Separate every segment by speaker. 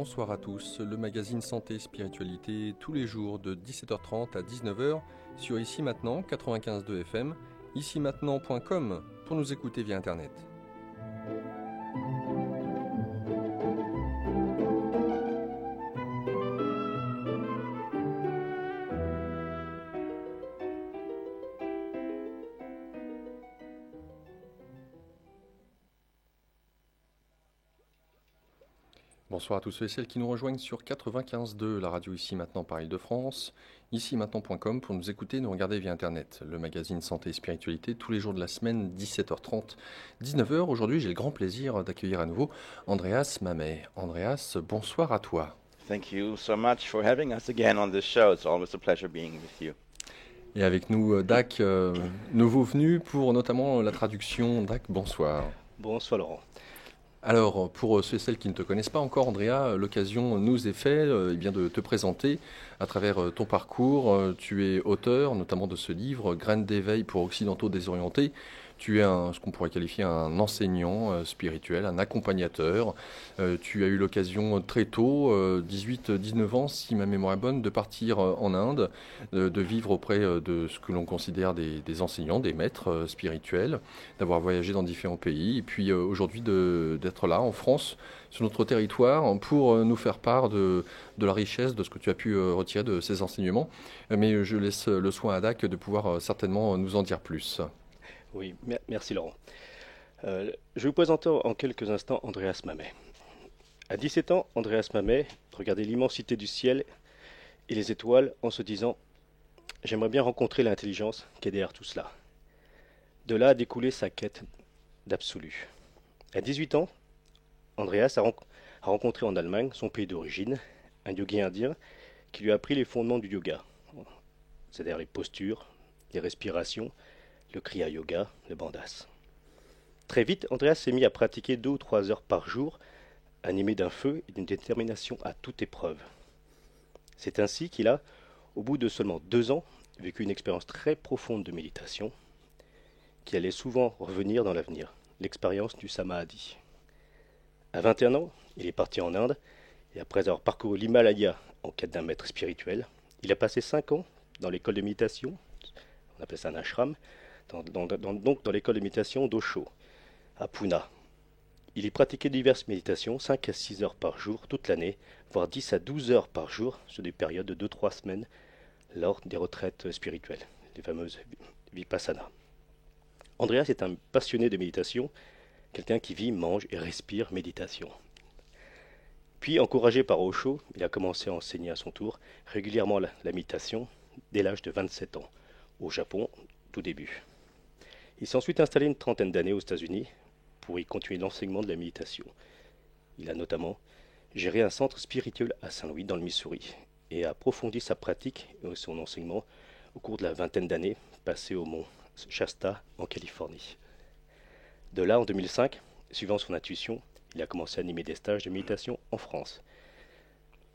Speaker 1: bonsoir à tous. Le magazine Santé et Spiritualité tous les jours de 17h30 à 19h sur Ici Maintenant 95.2 FM, icimaintenant.com pour nous écouter via Internet. Bonsoir à tous ceux et celles qui nous rejoignent sur 95.2, la radio Ici Maintenant par Île-de-France, icimaintenant.com pour nous écouter et nous regarder via Internet. Le magazine Santé et Spiritualité tous les jours de la semaine, 17h30, 19h. Aujourd'hui, j'ai le grand plaisir d'accueillir à nouveau Andreas Mamet. Andreas, bonsoir à toi.
Speaker 2: Thank you so much for having us again on this show. It's always a pleasure being with you.
Speaker 1: Et avec nous, Dak, nouveau venu pour notamment la traduction. Dak, bonsoir.
Speaker 3: Bonsoir Laurent.
Speaker 1: Alors, pour ceux et celles qui ne te connaissent pas encore, Andrea, l'occasion nous est faite de te présenter à travers ton parcours. Tu es auteur notamment de ce livre, Graines d'éveil pour Occidentaux désorientés. Tu es ce qu'on pourrait qualifier un enseignant spirituel, un accompagnateur. Tu as eu l'occasion très tôt, 18-19 ans, si ma mémoire est bonne, de partir en Inde, de vivre auprès de ce que l'on considère des enseignants, des maîtres spirituels, d'avoir voyagé dans différents pays, et puis aujourd'hui d'être là en France, sur notre territoire, pour nous faire part de la richesse de ce que tu as pu retirer de ces enseignements. Mais je laisse le soin à Dak de pouvoir certainement nous en dire plus.
Speaker 3: Oui, merci Laurent. Je vais vous présenter en quelques instants Andreas Mamet. À 17 ans, Andreas Mamet regardait l'immensité du ciel et les étoiles en se disant « J'aimerais bien rencontrer l'intelligence qui est derrière tout cela ». De là a découlé sa quête d'absolu. À 18 ans, Andreas a rencontré en Allemagne, son pays d'origine, un yogi indien qui lui a appris les fondements du yoga, c'est-à-dire les postures, les respirations, le kriya yoga, le bandhas. Très vite, Andreas s'est mis à pratiquer 2 ou 3 heures par jour, animé d'un feu et d'une détermination à toute épreuve. C'est ainsi qu'il a, au bout de seulement 2 ans, vécu une expérience très profonde de méditation, qui allait souvent revenir dans l'avenir, l'expérience du samadhi. À 21 ans, il est parti en Inde, et après avoir parcouru l'Himalaya en quête d'un maître spirituel, il a passé 5 ans dans l'école de méditation, on appelle ça un ashram, donc dans l'école de méditation d'Osho, à Pune. Il y pratiquait diverses méditations, 5 à 6 heures par jour, toute l'année, voire 10 à 12 heures par jour, sur des périodes de 2-3 semaines, lors des retraites spirituelles, les fameuses vipassana. Andreas est un passionné de méditation, quelqu'un qui vit, mange et respire méditation. Puis, encouragé par Osho, il a commencé à enseigner à son tour régulièrement la méditation dès l'âge de 27 ans, au Japon, tout début. Il s'est ensuite installé une trentaine d'années aux États-Unis pour y continuer l'enseignement de la méditation. Il a notamment géré un centre spirituel à Saint-Louis dans le Missouri et a approfondi sa pratique et son enseignement au cours de la vingtaine d'années passées au mont Shasta en Californie. De là, en 2005, suivant son intuition, il a commencé à animer des stages de méditation en France.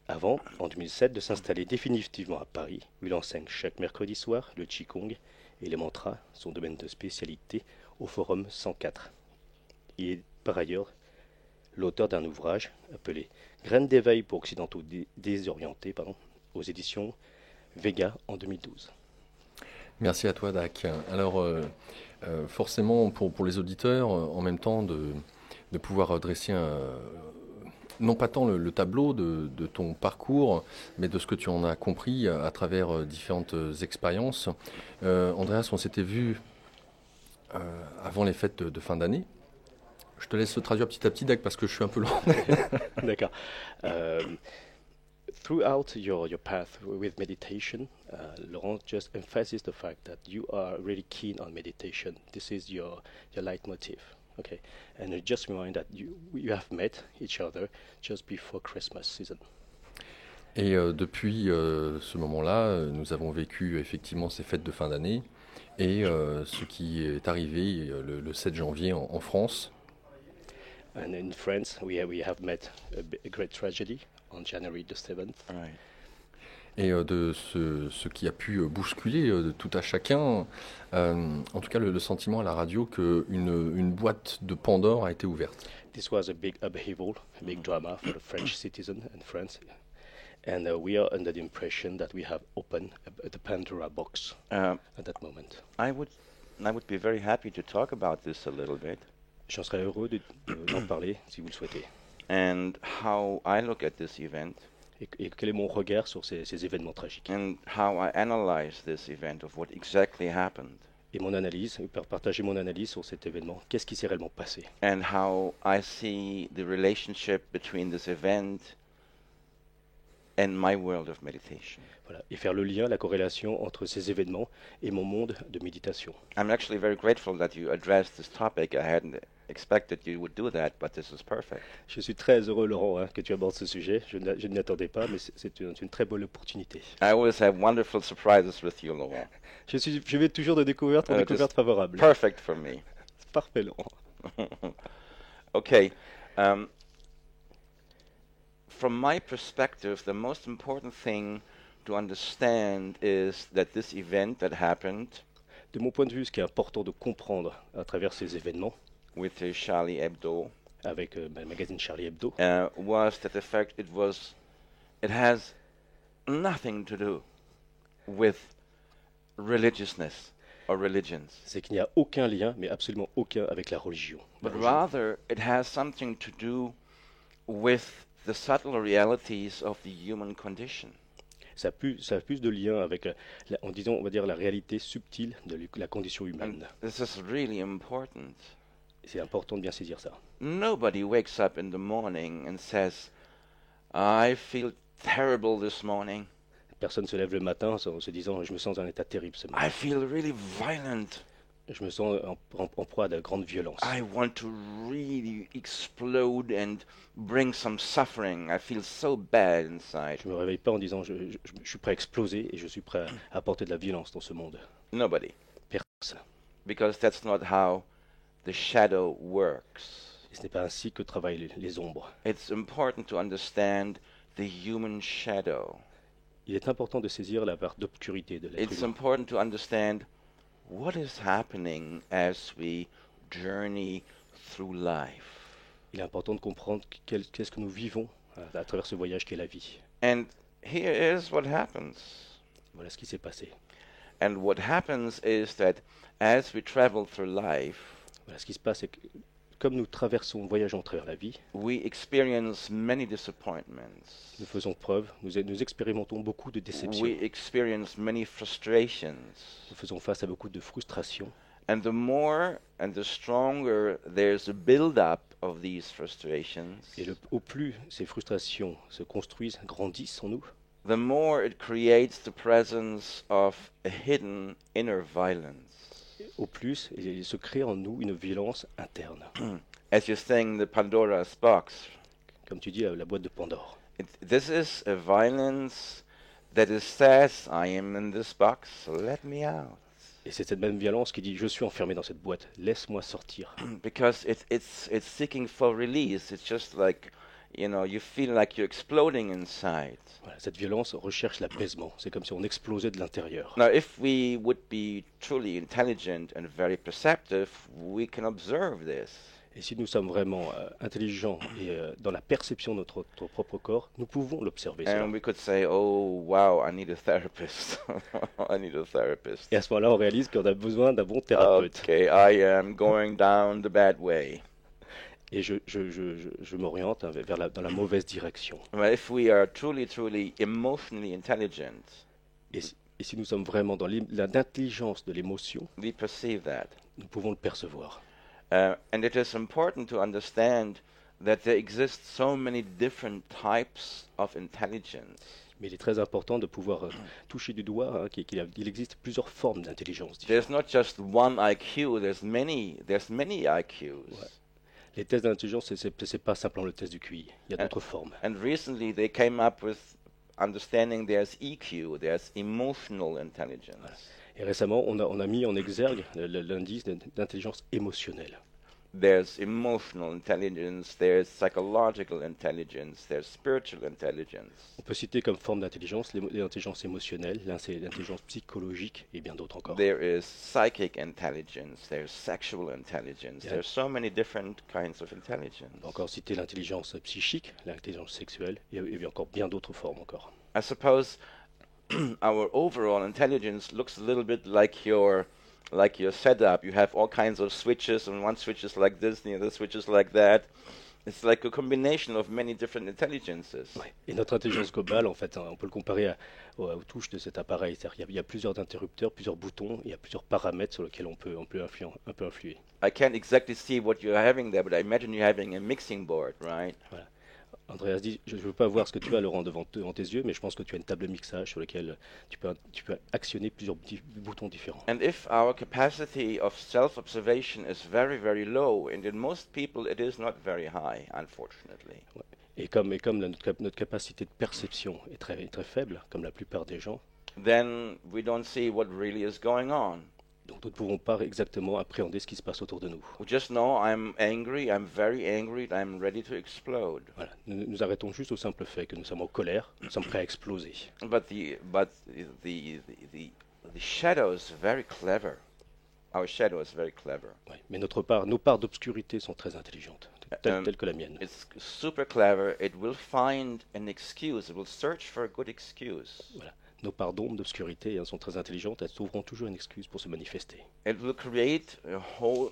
Speaker 3: Avant, en 2007, de s'installer définitivement à Paris, où il enseigne chaque mercredi soir le Qigong et les mantras, son domaine de spécialité, au Forum 104. Il est par ailleurs l'auteur d'un ouvrage appelé Graines d'éveil pour Occidentaux désorientés, aux éditions Vega en 2012.
Speaker 1: Merci à toi, Dak. Alors, forcément, pour les auditeurs, en même temps, de pouvoir dresser non pas tant le tableau de ton parcours, mais de ce que tu en as compris à travers différentes expériences. Andreas, on s'était vu avant les fêtes de fin d'année. Je te laisse traduire petit à petit, Dak, parce que je suis un peu lent.
Speaker 3: D'accord. Throughout your path with meditation, Laurent just emphasizes the fact that you are really keen on meditation. This is your leitmotiv. Okay, and just remind that you have met each other just before Christmas season.
Speaker 1: Et depuis ce moment-là, nous avons vécu effectivement ces fêtes de fin d'année et ce qui est arrivé le 7 janvier en France.
Speaker 3: And in France, we have met a great tragedy on January the 7th.
Speaker 2: Right.
Speaker 1: et de ce qui a pu bousculer de tout à chacun. En tout cas, le sentiment à la radio qu'une boîte de Pandore a été ouverte.
Speaker 3: This was a big upheaval, a big drama for the French citizen and France. And we are under the impression that we have opened the Pandora box at that moment.
Speaker 2: I would be very happy to talk about this a little bit
Speaker 3: J'en serais heureux d'en parler si vous le souhaitez.
Speaker 2: and how I look at this event
Speaker 3: Et quel est mon regard sur ces événements tragiques.
Speaker 2: and how I analyze this event of what exactly happened
Speaker 3: Et mon analyse, partager mon analyse sur cet événement. Qu'est-ce qui s'est réellement passé?
Speaker 2: and how I see the relationship between this event and my world of meditation.
Speaker 3: Voilà. Et faire le lien, la corrélation entre ces événements et mon monde de méditation.
Speaker 2: I'm actually very grateful that you addressed this topic. I hadn't expected you would do that, but this is perfect.
Speaker 3: Je suis très heureux, Laurent, que tu abordes ce sujet. Je ne m'y attendais pas, mais c'est une très bonne opportunité.
Speaker 2: I always have wonderful surprises with you, Laurent.
Speaker 3: Je vais toujours de découverte en
Speaker 2: It is
Speaker 3: découverte favorable.
Speaker 2: Perfect for me.
Speaker 3: C'est parfait, Laurent.
Speaker 2: Okay. From my perspective, the most important thing to understand is that this event that happened
Speaker 3: De mon point de vue, ce qui est important de comprendre à travers ces événements,
Speaker 2: with Charlie Hebdo
Speaker 3: avec le magazine Charlie Hebdo,
Speaker 2: was that the fact it has nothing to do with religiousness or religions,
Speaker 3: c'est qu'il n'y a aucun lien, mais absolument aucun, avec la religion. La
Speaker 2: but
Speaker 3: religion.
Speaker 2: rather it has something to do with the subtle realities of the human condition.
Speaker 3: Ça a plus de lien avec, on va dire, la réalité subtile de la condition
Speaker 2: And
Speaker 3: humaine.
Speaker 2: this is really important.
Speaker 3: C'est important de bien saisir ça.
Speaker 2: Nobody wakes up in the morning and says, I feel terrible this morning.
Speaker 3: Personne se lève le matin en se disant « je me sens dans un état terrible ce matin.
Speaker 2: I feel really violent.
Speaker 3: Je me sens en proie à de grande violence.
Speaker 2: I want to really explode and bring some suffering. I feel so bad inside.
Speaker 3: Je me réveille pas en disant je suis prêt à exploser et je suis prêt à apporter de la violence dans ce monde.
Speaker 2: Nobody.
Speaker 3: Personne.
Speaker 2: Because that's not how the shadow works.
Speaker 3: Et ce n'est pas ainsi que travaillent les ombres.
Speaker 2: It's important to understand the human shadow.
Speaker 3: Il est important de saisir la part d'obscurité de l'être
Speaker 2: It's
Speaker 3: humain.
Speaker 2: important to understand what is happening as we journey through life.
Speaker 3: Il est important de comprendre qu'est-ce que nous vivons à travers ce voyage qu'est la vie.
Speaker 2: And here is what happens.
Speaker 3: Voilà ce qui s'est passé.
Speaker 2: And what happens is that as we travel through life,
Speaker 3: Voilà ce qui se passe, c'est que comme nous voyageons à travers la vie,
Speaker 2: we experience many disappointments.
Speaker 3: nous faisons preuve, nous expérimentons beaucoup de déceptions.
Speaker 2: We experience many frustrations.
Speaker 3: Nous faisons face à beaucoup de frustrations.
Speaker 2: And the more and the stronger there's a build-up of these frustrations,
Speaker 3: Et au plus ces frustrations se construisent, grandissent en nous,
Speaker 2: the more it creates the presence of a hidden inner violence.
Speaker 3: au plus il se crée en nous une violence interne.
Speaker 2: As you think the Pandora's box,
Speaker 3: Comme tu dis, la boîte de Pandore.
Speaker 2: this is a violence that says, I am in this box, so let me out.
Speaker 3: Et c'est cette même violence qui dit « Je suis enfermé dans cette boîte, laisse-moi sortir
Speaker 2: Because it's seeking for release. It's just like, you feel like you're exploding inside. ».
Speaker 3: Voilà, cette violence recherche l'apaisement. C'est comme si on explosait de l'intérieur.
Speaker 2: Now, if we would be truly intelligent and very perceptive, we can observe this.
Speaker 3: Et si nous sommes vraiment intelligents et dans la perception de notre propre corps, nous pouvons l'observer. cela.
Speaker 2: And we could say, oh, wow, I need a therapist. I need a therapist.
Speaker 3: Et à ce moment-là, on réalise qu'on a besoin d'un bon thérapeute.
Speaker 2: Okay, I am going down the bad way.
Speaker 3: Et je m'oriente dans la mauvaise direction.
Speaker 2: But if we are truly, truly emotionally intelligent,
Speaker 3: Et si nous sommes vraiment dans l'intelligence de l'émotion,
Speaker 2: we perceive that.
Speaker 3: nous pouvons le percevoir.
Speaker 2: And it is important to understand that there exist so many different types of intelligence.
Speaker 3: Mais il est très important de pouvoir toucher du doigt qu'il existe plusieurs formes d'intelligence
Speaker 2: There's
Speaker 3: différentes.
Speaker 2: not just one IQ, there's many IQs.
Speaker 3: Ouais. Les tests d'intelligence, c'est pas simplement le test du QI. Il y a d'autres formes.
Speaker 2: And recently they came up with understanding there's EQ, there's emotional intelligence.
Speaker 3: Et récemment, on a mis en exergue l'indice d'intelligence émotionnelle.
Speaker 2: There's emotional intelligence, there's psychological intelligence, there's spiritual intelligence.
Speaker 3: On peut citer comme forme d'intelligence l'intelligence émotionnelle, l'intelligence psychologique et bien d'autres encore.
Speaker 2: There is psychic intelligence, there's sexual intelligence,
Speaker 3: Yeah.
Speaker 2: there's so many different kinds of intelligence.
Speaker 3: On peut encore citer l'intelligence psychique, l'intelligence sexuelle et encore bien d'autres formes encore.
Speaker 2: I suppose our overall intelligence looks a little bit like your setup. You have all kinds of switches, and one switch is like this, the other switch is like that. It's like a combination of many different intelligences.
Speaker 3: Ouais. Et notre intelligence globale, en fait, on peut le comparer aux touches de cet appareil. C'est-à-dire qu'il y a plusieurs interrupteurs, plusieurs boutons, il y a plusieurs paramètres sur lesquels on peut influer.
Speaker 2: I can't exactly see what you're having there, but I imagine you're having a mixing board, right?
Speaker 3: Voilà. Andreas dit, je ne veux pas voir ce que tu as, Laurent, devant tes yeux, mais je pense que tu as une table de mixage sur laquelle tu peux actionner plusieurs boutons différents.
Speaker 2: And if our capacity of self-observation is very, very low, and in most people it is not very high, unfortunately.
Speaker 3: Ouais. Et comme notre capacité de perception est très faible, comme la plupart des gens,
Speaker 2: Then we don't see what really is going on.
Speaker 3: donc nous ne pouvons pas exactement appréhender ce qui se passe autour de nous.
Speaker 2: We just know I'm angry, I'm very angry, I'm ready to explode.
Speaker 3: Voilà. Nous arrêtons juste au simple fait que nous sommes en colère, nous sommes prêts à exploser.
Speaker 2: But the shadow is very clever. Our shadow is very clever.
Speaker 3: Ouais. Mais nos parts d'obscurité sont très intelligentes, telles que la mienne.
Speaker 2: It's super clever. It will find an excuse. It will search for a good excuse.
Speaker 3: Voilà. Nos parts d'ombre, d'obscurité sont très intelligentes, elles trouveront toujours une excuse pour se manifester.
Speaker 2: It will create a whole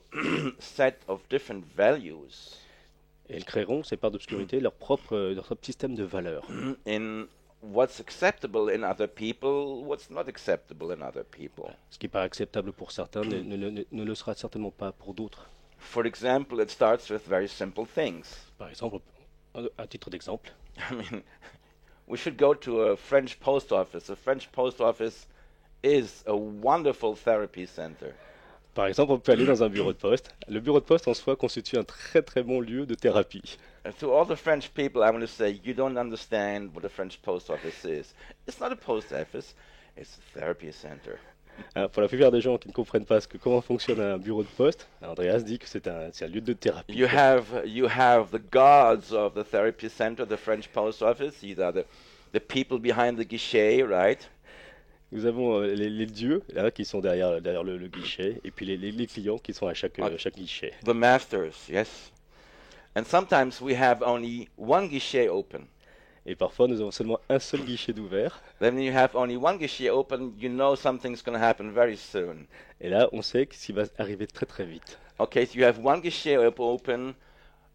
Speaker 2: set of different values
Speaker 3: Et elles créeront, ces parts d'obscurité, leur propre système de valeurs.
Speaker 2: in what's acceptable in other people, what's not acceptable in other people.
Speaker 3: Ce qui paraît acceptable pour certains ne le sera certainement pas pour d'autres.
Speaker 2: For example, it starts with very simple things.
Speaker 3: Par exemple, à titre d'exemple,
Speaker 2: I mean, we should go to a French post office. A French post office is a wonderful therapy center.
Speaker 3: on peut aller dans un bureau de poste. Le bureau de poste en soi constitue un très bon lieu de thérapie.
Speaker 2: And to all the French people, I'm going to say, you don't understand what a French post office is. It's not a post office, it's a therapy center.
Speaker 3: Pour la plupart des gens qui ne comprennent pas comment fonctionne un bureau de poste, Andreas dit que c'est un lieu de thérapie.
Speaker 2: You have the gods of the therapy center, the French post office. These are the people behind the guichet, right?
Speaker 3: Nous avons les dieux là, qui sont derrière le guichet, et puis les clients qui sont à chaque guichet.
Speaker 2: The masters, yes. And sometimes we have only one guichet open.
Speaker 3: Et parfois, nous avons seulement un seul guichet d'ouvert.
Speaker 2: Then when you have only one guichet open, you know something's going to happen very soon.
Speaker 3: Et là, on sait que ce va arriver très vite.
Speaker 2: Okay, so you have one guichet open,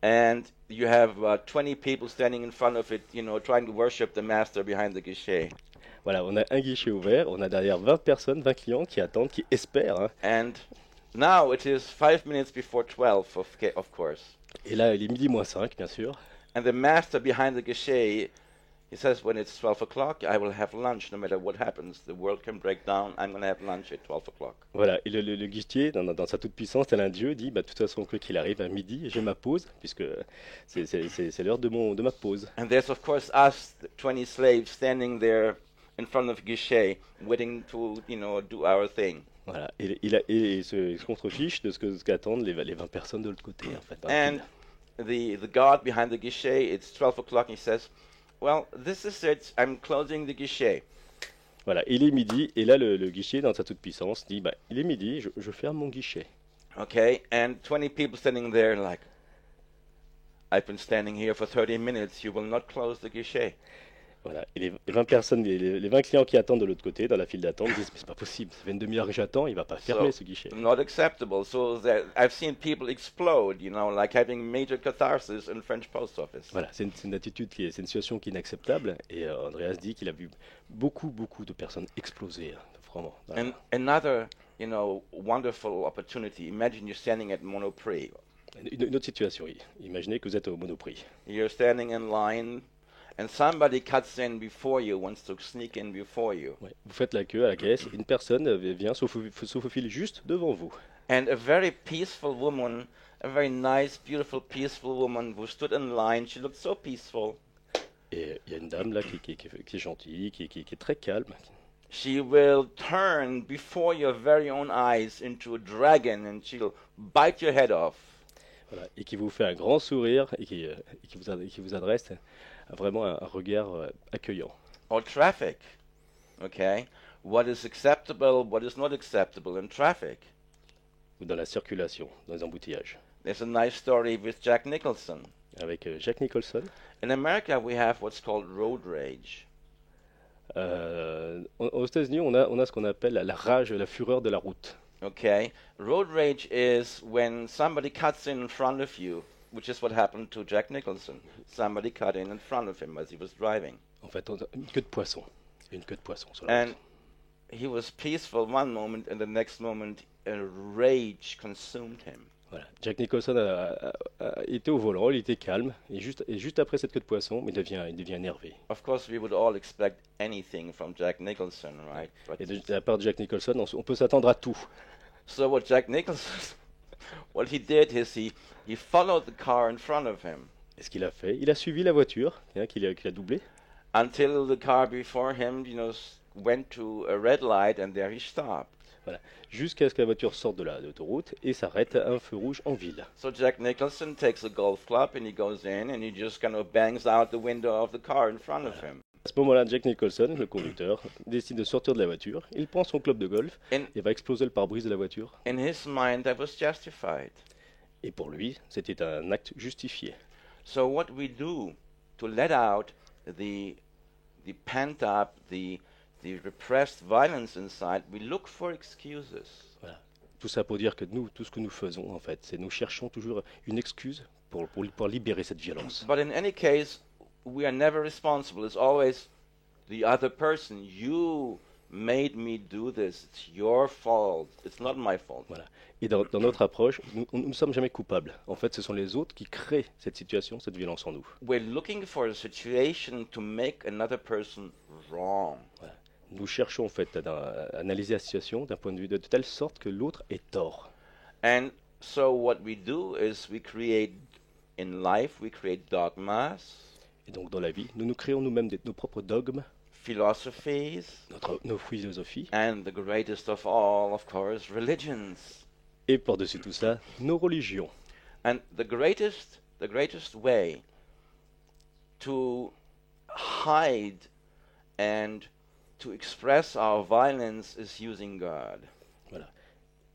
Speaker 2: and you have 20 people standing in front of it, trying to worship the master behind the guichet.
Speaker 3: Voilà, on a un guichet ouvert, on a derrière 20 personnes, 20 clients qui attendent, qui espèrent. Hein.
Speaker 2: And now it is 5 minutes before 12, of course.
Speaker 3: Et là, il est midi moins 5, bien sûr.
Speaker 2: And the master behind the guichet, he says, when it's 12 o'clock, I will have lunch no matter what happens. The world can break down. I'm going to have lunch at 12 o'clock.
Speaker 3: Voilà, et le guichetier, dans sa toute-puissance, tel un dieu, dit, de toute façon, quoi qu'il arrive, à midi, j'ai ma pause, puisque c'est l'heure de ma pause.
Speaker 2: And there's, of course, us, the 20 slaves, standing there in front of the guichet, waiting to, do our thing.
Speaker 3: Voilà, et il se contrefiche de ce qu'attendent les 20 personnes de l'autre côté, en fait.
Speaker 2: And the god behind the guichet, it's 12 o'clock, and he says, well, this is it. I'm closing the guichet.
Speaker 3: Voilà, il est midi, et là, le guichet, dans sa toute-puissance, dit, il est midi, je ferme mon guichet.
Speaker 2: Okay, and 20 people standing there like, I've been standing here for 30 minutes. You will not close the guichet.
Speaker 3: Voilà, et les 20 personnes, les 20 clients qui attendent de l'autre côté, dans la file d'attente, disent, mais c'est pas possible, ça fait une demi-heure que j'attends, il va pas fermer ce guichet.
Speaker 2: Not acceptable. So I've seen people explode, like having major catharsis in French post office.
Speaker 3: Voilà, c'est une attitude c'est une situation qui est inacceptable, et Andreas dit qu'il a vu beaucoup de personnes exploser, vraiment. Voilà.
Speaker 2: And another, wonderful opportunity. Imagine you're standing at Monoprix.
Speaker 3: Une autre situation, imaginez que vous êtes au Monoprix.
Speaker 2: You're standing in line. And somebody cuts in before you, wants to sneak in before you.
Speaker 3: Ouais. Vous faites la queue à la caisse, une personne vient, se faufile juste devant vous.
Speaker 2: And a very peaceful woman, a very nice, beautiful, peaceful woman who stood in line, she looked so peaceful.
Speaker 3: Et il y a une dame là qui est gentille, qui est très calme.
Speaker 2: She will turn before your very own eyes into a dragon and she'll bite your head off.
Speaker 3: Voilà, et qui vous fait un grand sourire et qui vous adresse vraiment un regard accueillant.
Speaker 2: Or traffic, okay? What is acceptable, what is not acceptable in traffic?
Speaker 3: Ou dans la circulation, dans les embouteillages.
Speaker 2: There's a nice story with Jack Nicholson.
Speaker 3: Avec Jack Nicholson,
Speaker 2: In America, we have what's called road rage.
Speaker 3: aux États-Unis, on a ce qu'on appelle la rage, la fureur de la route.
Speaker 2: Okay, road rage is when somebody cuts in front of you, which is what happened to Jack Nicholson. Somebody cut in front of him as he was driving,
Speaker 3: En fait, une queue de poisson. Une queue de poisson sur la
Speaker 2: and
Speaker 3: route.
Speaker 2: he was peaceful one moment, and the next moment, a rage consumed him.
Speaker 3: Voilà. Jack Nicholson était au volant, il était calme, et juste après cette queue de poisson, il devient énervé.
Speaker 2: Of course, we would all expect anything from Jack Nicholson, right? But
Speaker 3: Et de la part de Jack Nicholson, on peut s'attendre à tout.
Speaker 2: so what Jack Nicholson, what he did is he followed the car in front of him
Speaker 3: Et ce qu'il a fait, il a suivi la voiture, qu'il a doublée,
Speaker 2: until the car before him, went to a red light, and there he stopped.
Speaker 3: voilà, jusqu'à ce que la voiture sorte de l'autoroute et s'arrête à un feu rouge en ville.
Speaker 2: So Jack Nicholson takes a golf club and he goes in and he just kind of bangs out the window of the car in front of him.
Speaker 3: À ce moment-là, Jack Nicholson, le conducteur, décide de sortir de la voiture, il prend son club de golf
Speaker 2: In,
Speaker 3: et va exploser le pare-brise de la voiture.
Speaker 2: in his mind, that was justified.
Speaker 3: Et pour lui, c'était un acte justifié.
Speaker 2: So what we do to let out the pent up, the repressed violence inside, we look for excuses.
Speaker 3: Voilà. Tout ça pour dire que nous, tout ce que nous faisons, en fait, c'est nous cherchons toujours une excuse pour libérer cette violence.
Speaker 2: But in any case, we are never responsible. It's always the other person. You made me do this. It's your fault. It's not my fault.
Speaker 3: Voilà. Et dans notre approche, nous ne sommes jamais coupables. En fait, ce sont les autres qui créent cette situation, cette violence en nous.
Speaker 2: We're looking for a situation to make another person wrong.
Speaker 3: Voilà. Nous cherchons en fait à analyser la situation d'un point de vue de telle sorte que l'autre ait tort.
Speaker 2: And so what we do is we create, in life, we create dogmas,
Speaker 3: Et donc dans la vie, nous créons nous-mêmes nos propres dogmes,
Speaker 2: philosophies,
Speaker 3: nos philosophies,
Speaker 2: and the greatest of all, of course, religions.
Speaker 3: et par-dessus tout ça, nos religions.
Speaker 2: And the greatest way to hide and to express our violence is using God.
Speaker 3: Voilà.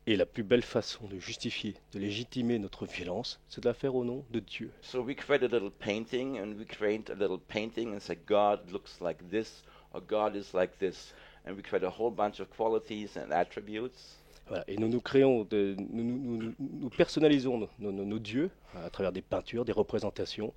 Speaker 3: Et la plus belle façon de justifier, de légitimer notre violence, c'est de la faire au nom de Dieu.
Speaker 2: So we create a little painting, and we create a little painting and say God looks like this, or God is like this, and we create a whole bunch of qualities and attributes.
Speaker 3: Voilà. Et nous créons, nous personnalisons nos dieux à travers des peintures, des représentations,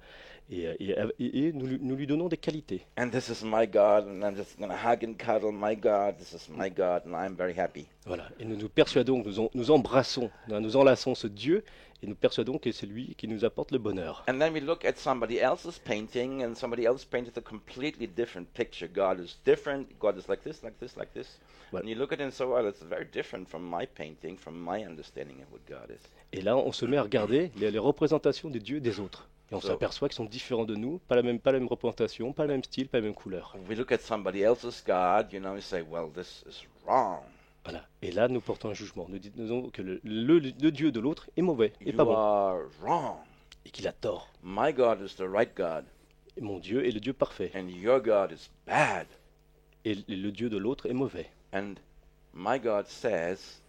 Speaker 3: et nous lui donnons des qualités.
Speaker 2: And this is my God, and I'm just going to hug and cuddle my God. This is my God, and I'm very happy.
Speaker 3: Voilà. Et nous nous persuadons, nous embrassons, nous enlaçons ce Dieu, et nous persuadons que c'est lui qui nous apporte le bonheur.
Speaker 2: And then we look at somebody else's painting, and somebody else painted a completely different picture. God is different. God is like this, like this, like this.
Speaker 3: Well-
Speaker 2: And you look at it and say, well, it's very different from my painting, from my understanding of what God is.
Speaker 3: Et là, on se met à regarder les représentations des dieux des autres. Et on
Speaker 2: So-
Speaker 3: s'aperçoit qu'ils sont différents de nous, pas la même représentation, pas le même style, pas la même couleur.
Speaker 2: We look at somebody else's God, we say, well, this is wrong.
Speaker 3: Voilà. Et là, nous portons un jugement. Nous disons que le Dieu de l'autre est mauvais, et
Speaker 2: You
Speaker 3: pas bon,
Speaker 2: are wrong.
Speaker 3: et qu'il a tort.
Speaker 2: My God is the right God,
Speaker 3: Et mon Dieu est le Dieu parfait,
Speaker 2: and your God is bad.
Speaker 3: et le Dieu de l'autre est mauvais.
Speaker 2: And my God says,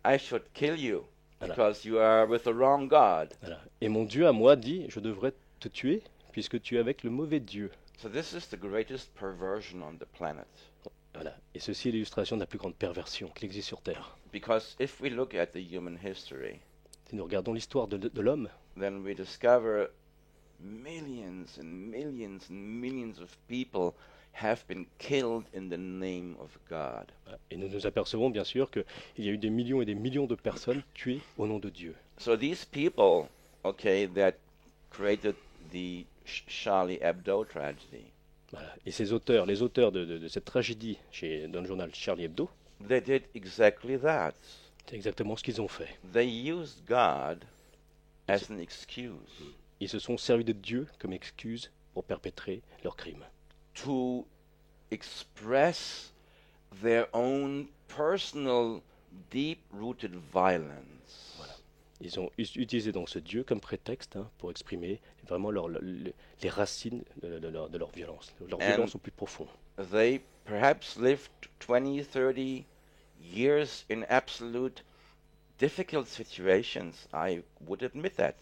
Speaker 2: I should kill you
Speaker 3: Voilà.
Speaker 2: because you are with the wrong God.
Speaker 3: Voilà. Et mon Dieu à moi dit, je devrais te tuer, puisque tu es avec le mauvais Dieu.
Speaker 2: So this is the greatest perversion on the planet.
Speaker 3: Voilà. Et ceci est l'illustration de la plus grande perversion qu'il existe sur Terre.
Speaker 2: Because if we look at the human history,
Speaker 3: Si nous regardons l'histoire de l'homme,
Speaker 2: then we discover millions and millions and millions of people have been killed in the name of God.
Speaker 3: et nous nous apercevons bien sûr qu'il y a eu des millions et des millions de personnes tuées au nom de Dieu.
Speaker 2: So these people, okay, that created the Charlie Hebdo tragedy,
Speaker 3: Voilà. Et ces auteurs, les auteurs de cette tragédie dans le journal Charlie Hebdo,
Speaker 2: they did exactly that.
Speaker 3: c'est exactement ce qu'ils ont fait.
Speaker 2: They used God as an excuse
Speaker 3: Ils se sont servis de Dieu comme excuse pour perpétrer leurs crimes.
Speaker 2: to express their own personal, deep-rooted violence.
Speaker 3: Voilà. Ils ont utilisé donc ce Dieu comme prétexte pour exprimer vraiment les racines de leur violence, leur
Speaker 2: And
Speaker 3: violence au plus profond.
Speaker 2: they perhaps lived 20, 30 years in absolute difficult situations. I would admit that.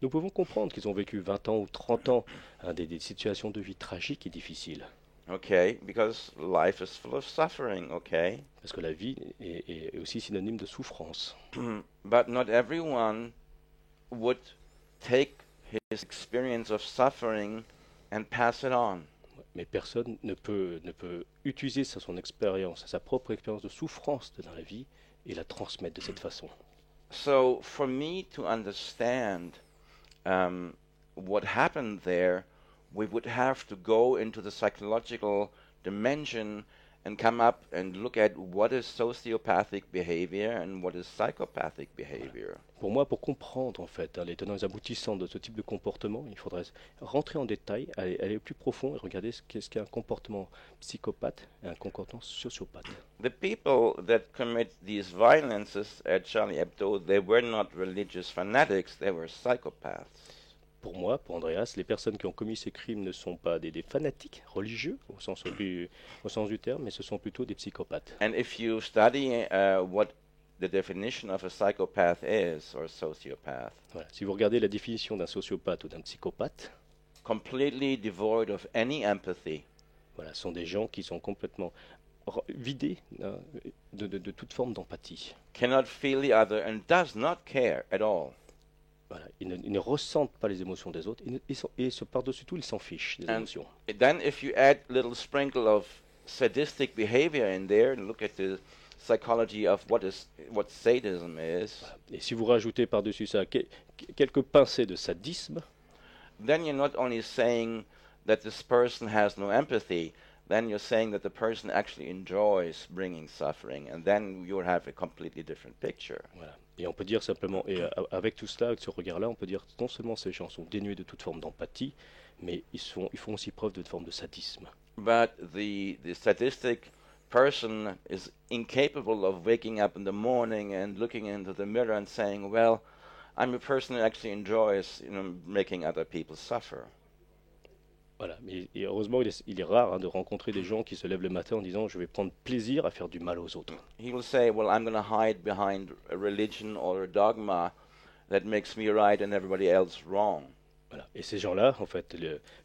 Speaker 3: Nous pouvons comprendre qu'ils ont vécu 20 ans ou 30 ans des situations de vie tragiques et difficiles.
Speaker 2: Okay, because life is full of suffering, okay?
Speaker 3: Parce que la vie est aussi synonyme de souffrance.
Speaker 2: But not everyone would take his experience of suffering and pass it on.
Speaker 3: Mais personne ne peut utiliser son expérience, sa propre expérience de souffrance dans la vie et la transmettre de cette façon.
Speaker 2: So for me to understand what happened there, we would have to go into the psychological dimension and come up and look at what is sociopathic behavior and what is psychopathic behavior.
Speaker 3: Pour moi, pour comprendre en fait les tenants et les aboutissants de ce type de comportement, il faudrait rentrer en détail, aller plus profond et regarder qu'est-ce qu'est un comportement psychopathe et un comportement sociopathe.
Speaker 2: The people that commit these violences at Charlie Hebdo, they were not religious fanatics, they were psychopaths.
Speaker 3: Pour moi, pour Andreas, les personnes qui ont commis ces crimes ne sont pas des fanatiques religieux au sens du terme, mais ce sont plutôt des psychopathes.
Speaker 2: And if you study what the definition of a psychopath is, or sociopath,
Speaker 3: Voilà. Si vous regardez la définition d'un sociopathe ou d'un psychopathe,
Speaker 2: completely devoid of any empathy,
Speaker 3: voilà, ce sont des gens qui sont complètement vidés de toute forme d'empathie.
Speaker 2: cannot feel the other, and does not care at all.
Speaker 3: Voilà. Ils ne ressentent pas les émotions des autres et par-dessus tout, ils s'en fichent des
Speaker 2: And
Speaker 3: émotions.
Speaker 2: then if you add a little sprinkle of sadistic behavior in there and look at the psychology of what sadism is,
Speaker 3: Et si vous rajoutez par-dessus ça quelques pincées de sadisme,
Speaker 2: then you're not only saying that this person has no empathy, then you're saying that the person actually enjoys bringing suffering, and then you have a completely different picture.
Speaker 3: voilà. Et on peut dire simplement, et avec tout cela, avec ce regard-là, on peut dire que non seulement ces gens sont dénués de toute forme d'empathie, mais ils font aussi preuve d'une forme de sadisme.
Speaker 2: But the sadistic person is incapable of waking up in the morning and looking into the mirror and saying, well, I'm a person who actually enjoys, making other people suffer.
Speaker 3: Voilà. Et heureusement, il est rare de rencontrer des gens qui se lèvent le matin en disant je vais prendre plaisir à faire du mal aux autres.
Speaker 2: He will say, well, I'm going to hide behind a religion or a dogma that makes me right and everybody else wrong.
Speaker 3: Voilà. Et ces gens-là, en fait,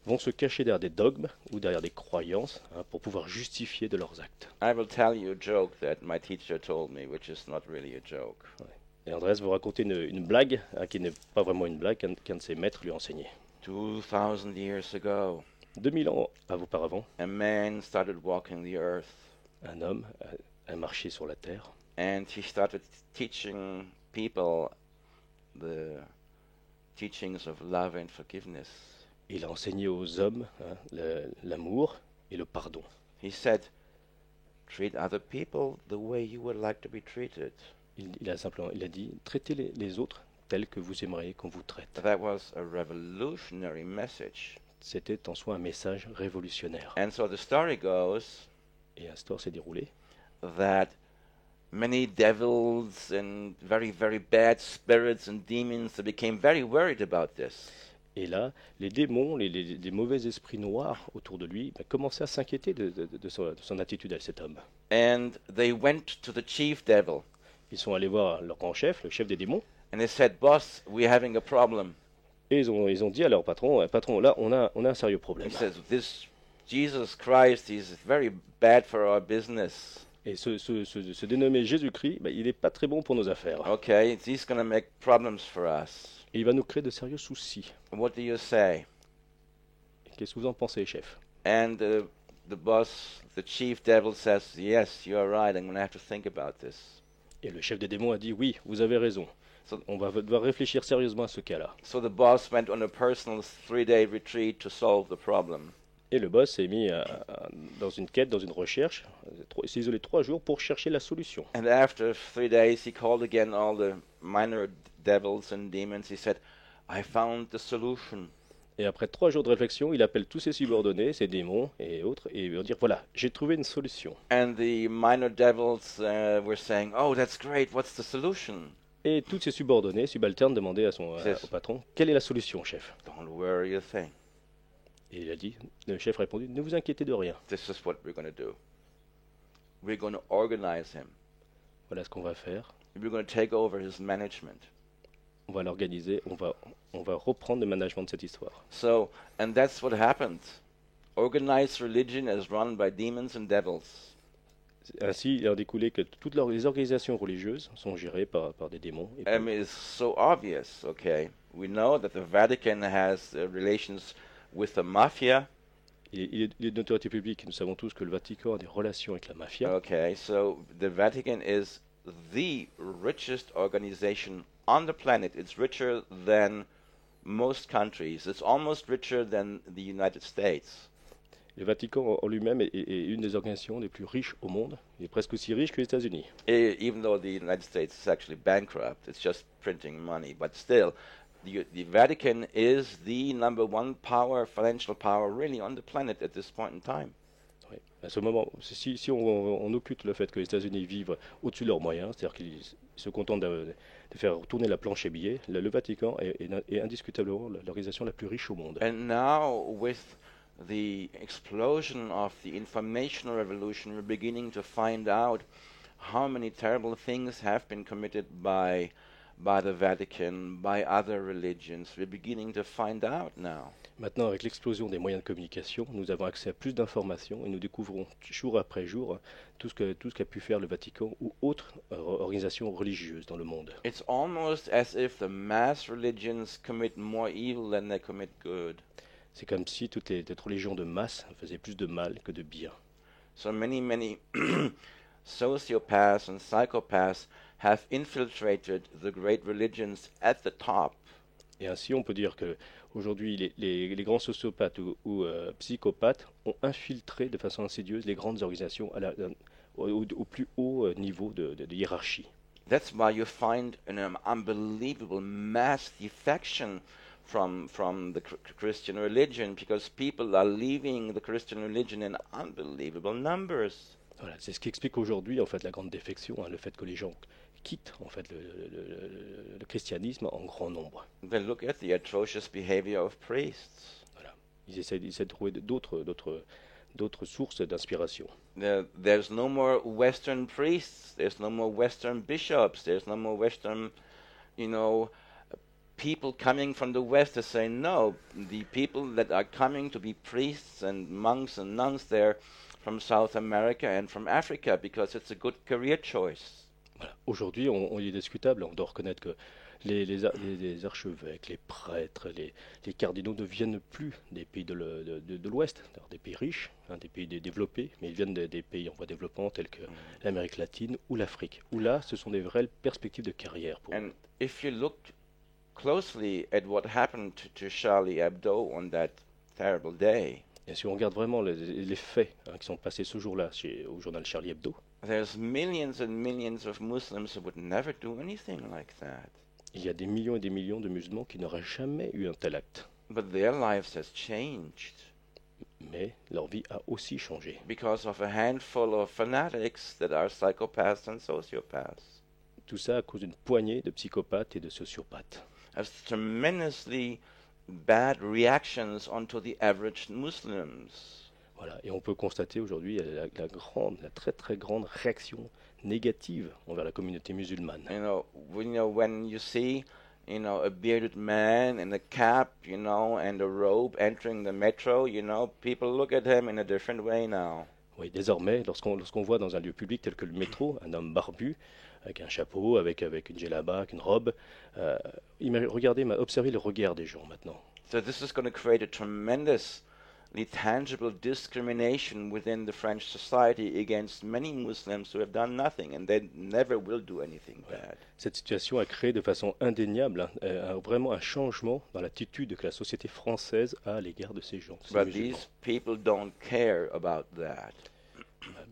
Speaker 3: vont se cacher derrière des dogmes ou derrière des croyances pour pouvoir justifier de leurs actes.
Speaker 2: I will tell you a joke that my teacher told me, which is not really a joke.
Speaker 3: Et Andreas vous raconter une blague qui n'est pas vraiment une blague qu'un de ses maîtres lui a enseignée.
Speaker 2: 2,000 years ago,
Speaker 3: 2000 ans auparavant,
Speaker 2: a man started walking the earth,
Speaker 3: un homme a marché sur la terre
Speaker 2: and he started teaching people the teachings of love and forgiveness.
Speaker 3: et il a enseigné aux hommes l'amour et le pardon.
Speaker 2: He said, treat other people the way you would like to be treated.
Speaker 3: Il a dit traitez les autres tels que vous aimeriez qu'on vous traite.
Speaker 2: That was a revolutionary message.
Speaker 3: C'était en soi un message révolutionnaire.
Speaker 2: And so the story goes
Speaker 3: Et l'histoire s'est déroulée
Speaker 2: that many devils and very, very bad spirits and demons they became very worried about this.
Speaker 3: et là, les démons, les mauvais esprits noirs autour de lui commençaient à s'inquiéter de son attitude à cet homme.
Speaker 2: And they went to the chief devil
Speaker 3: Ils sont allés voir leur grand chef, le chef des démons,
Speaker 2: and they said, boss, we're having a problem.
Speaker 3: et ils ont dit à leur patron, là, on a un sérieux problème.
Speaker 2: He says, this Jesus Christ, he's very bad for our business.
Speaker 3: Et ce dénommé Jésus-Christ, il n'est pas très bon pour nos affaires.
Speaker 2: Okay, he's going to make problems for us.
Speaker 3: Et il va nous créer de sérieux soucis.
Speaker 2: What do you say?
Speaker 3: Qu'est-ce que vous en pensez, chef?
Speaker 2: And the boss, the chief devil says, yes, you're right, I'm going to have to think about this.
Speaker 3: Et le chef des démons a dit, oui, vous avez raison.
Speaker 2: So,
Speaker 3: On va devoir réfléchir sérieusement à ce cas-là.
Speaker 2: so the boss went on a personal 3-day retreat to solve the problem.
Speaker 3: Et le boss s'est mis dans une quête, dans une recherche, il s'est isolé 3 jours pour chercher la solution.
Speaker 2: And after 3 days, he called again all the minor devils and demons. He said, I found the solution.
Speaker 3: Et après 3 jours de réflexion, il appelle tous ses subordonnés, ses démons et autres, et il va dire, voilà, j'ai trouvé une solution.
Speaker 2: And the minor devils were saying, oh, that's great, what's the solution?
Speaker 3: Et tous ses subordonnés, subalternes, demandaient
Speaker 2: Yes.
Speaker 3: au patron, quelle est la solution, chef?
Speaker 2: Don't worry a thing.
Speaker 3: Et il a dit, le chef a répondu, ne vous inquiétez de rien.
Speaker 2: This is what we're going to do. We're going to organize him.
Speaker 3: Voilà ce qu'on va faire.
Speaker 2: We're going to take over his management.
Speaker 3: On va l'organiser, on va reprendre le management de cette histoire.
Speaker 2: So, and that's what happened. Organized religion is run by demons and devils.
Speaker 3: Ainsi, il en découlé que toutes les organisations religieuses sont gérées par des démons. Et
Speaker 2: I mean, it's so obvious, okay? We know that the Vatican has relations with the mafia,
Speaker 3: il est de notoriété publique, nous savons tous que le Vatican a des relations avec la mafia.
Speaker 2: okay? So the Vatican is the richest organization on the planet. It's richer than most countries. It's almost richer than the United States.
Speaker 3: Le Vatican en lui-même est une des organisations les plus riches au monde. Il est presque aussi riche que les États-Unis.
Speaker 2: Even though the United States is actually bankrupt, it's just printing money. But still, the Vatican is the number one power, financial power, really on the planet at this point in time.
Speaker 3: Oui. À ce moment, si on occulte le fait que les États-Unis vivent au-dessus de leurs moyens, c'est-à-dire qu'ils se contentent de faire tourner la planche à billets, le Vatican est indiscutablement l'organisation la plus riche au monde.
Speaker 2: And now, with the explosion of the information revolution, we're beginning to find out how many terrible things have been committed by the Vatican, by other religions. We're beginning to find out now.
Speaker 3: Maintenant, avec l'explosion des moyens de communication, nous avons accès à plus d'informations et nous découvrons jour après jour tout ce qu'a pu faire le Vatican ou autres organisations religieuses dans le monde.
Speaker 2: It's almost as if the mass religions commit more evil than they commit good.
Speaker 3: C'est comme si toutes les religions de masse faisaient plus de mal que de bien.
Speaker 2: So many sociopaths and psychopaths have infiltrated the great religions at the top.
Speaker 3: Et ainsi, on peut dire que aujourd'hui, les grands sociopathes ou psychopathes ont infiltré de façon insidieuse les grandes organisations au plus haut niveau de hiérarchie.
Speaker 2: That's why you find an unbelievable mass defection from the Christian religion, because people are leaving the Christian religion in unbelievable numbers.
Speaker 3: Voilà, c'est ce qui explique aujourd'hui en fait la grande défection, le fait que les gens quittent en fait le christianisme en grand nombre.
Speaker 2: They look at the atrocious behavior of priests.
Speaker 3: Voilà, ils essaient de trouver d'autres sources d'inspiration.
Speaker 2: There's no more Western priests. There's no more Western bishops. There's no more Western, people coming from the West to say no. The people that are coming to be priests and monks and nuns, they're from South America and from Africa because it's a good career choice.
Speaker 3: Voilà. Aujourd'hui, il est discutable, on doit reconnaître que les archevêques, les prêtres, les cardinaux ne viennent plus des pays de l'Ouest, des pays riches, des pays développés, mais ils viennent des pays en voie de développement tels que l'Amérique latine ou l'Afrique, où là, ce sont des vraies perspectives de carrière pour eux.
Speaker 2: And if you look closely at what happened to Charlie Hebdo on that terrible day,
Speaker 3: et si on regarde vraiment les faits qui sont passés ce jour-là au journal Charlie Hebdo,
Speaker 2: there's millions and millions of Muslims who would never do anything like that.
Speaker 3: Il y a des millions et des millions de musulmans qui n'auraient jamais eu un tel acte.
Speaker 2: But their lives has changed.
Speaker 3: Mais leur vie a aussi changé.
Speaker 2: Because of a handful of fanatics that are psychopaths and sociopaths.
Speaker 3: Tout ça à cause d'une poignée de psychopathes et de sociopathes.
Speaker 2: Has tremendously bad reactions onto the average Muslims.
Speaker 3: Voilà, et on peut constater aujourd'hui la très très grande réaction négative envers la communauté musulmane.
Speaker 2: When you see, a bearded man in a cap, and a robe entering the metro, people look at him in a different way now.
Speaker 3: Oui, désormais, lorsqu'on voit dans un lieu public tel que le métro un homme barbu avec un chapeau, avec une djellaba, avec une robe, observez le regard des gens maintenant.
Speaker 2: So this is going to create a tremendously tangible discrimination within the French society against many Muslims who have done nothing and they never will do anything bad.
Speaker 3: Cette situation a créé de façon indéniable vraiment un changement dans l'attitude que la société française a à l'égard de ces gens.
Speaker 2: But these people don't care about that.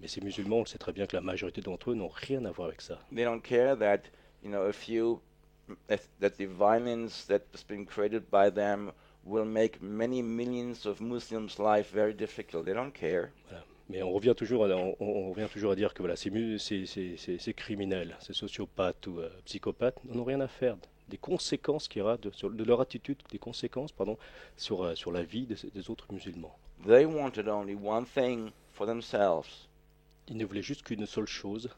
Speaker 3: Mais ces musulmans, on le sait très bien que la majorité d'entre eux n'ont rien à voir avec ça.
Speaker 2: They don't care that, that the violence that has been created by them will make many millions of Muslims' life very difficult. They don't care.
Speaker 3: Voilà. Mais on revient toujours à dire que voilà, c'est criminel, c'est sociopathe ou psychopathe, n'en ont rien à faire des conséquences de leur attitude, des conséquences, pardon, sur la vie des autres musulmans.
Speaker 2: They wanted only one thing for themselves,
Speaker 3: Ils ne voulaient juste qu'une seule chose,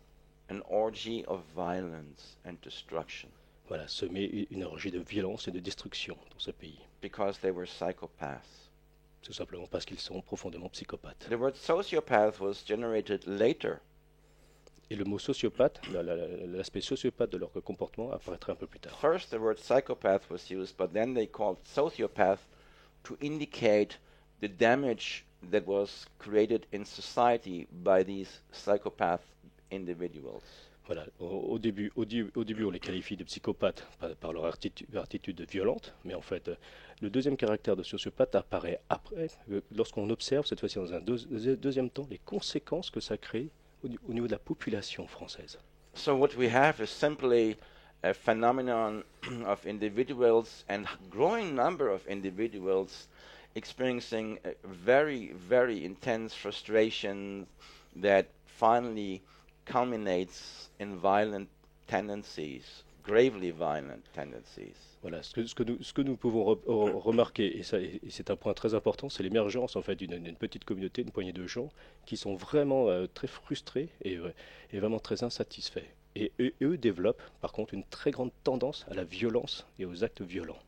Speaker 2: an orgy of violence and destruction,
Speaker 3: voilà, semer une orgie de violence et de destruction dans ce pays.
Speaker 2: because they were psychopaths.
Speaker 3: Tout simplement parce qu'ils sont profondément psychopathes.
Speaker 2: The word sociopath was generated later.
Speaker 3: Et le mot sociopathe, l'aspect sociopathe de leur comportement apparaîtra un peu plus tard.
Speaker 2: First, the word psychopath was used, but then they called sociopath to indicate the damage that was created in society by these psychopath individuals.
Speaker 3: Voilà, au début, on les qualifie de psychopathes par leur attitude violente, mais en fait, le deuxième caractère de sociopathe apparaît après, lorsqu'on observe, cette fois-ci dans un deuxième temps, les conséquences que ça crée au niveau de la population française.
Speaker 2: So what we have is simply a phenomenon of individuals and growing number of individuals experiencing a very, very intense frustration that finally culminates in violent tendencies, gravely violent tendencies.
Speaker 3: Voilà, ce que nous pouvons remarquer, et c'est un point très important, c'est l'émergence en fait d'une petite communauté, une poignée de gens qui sont vraiment très frustrés et vraiment très insatisfaits. Et eux développent par contre une très grande tendance à la violence et aux actes violents.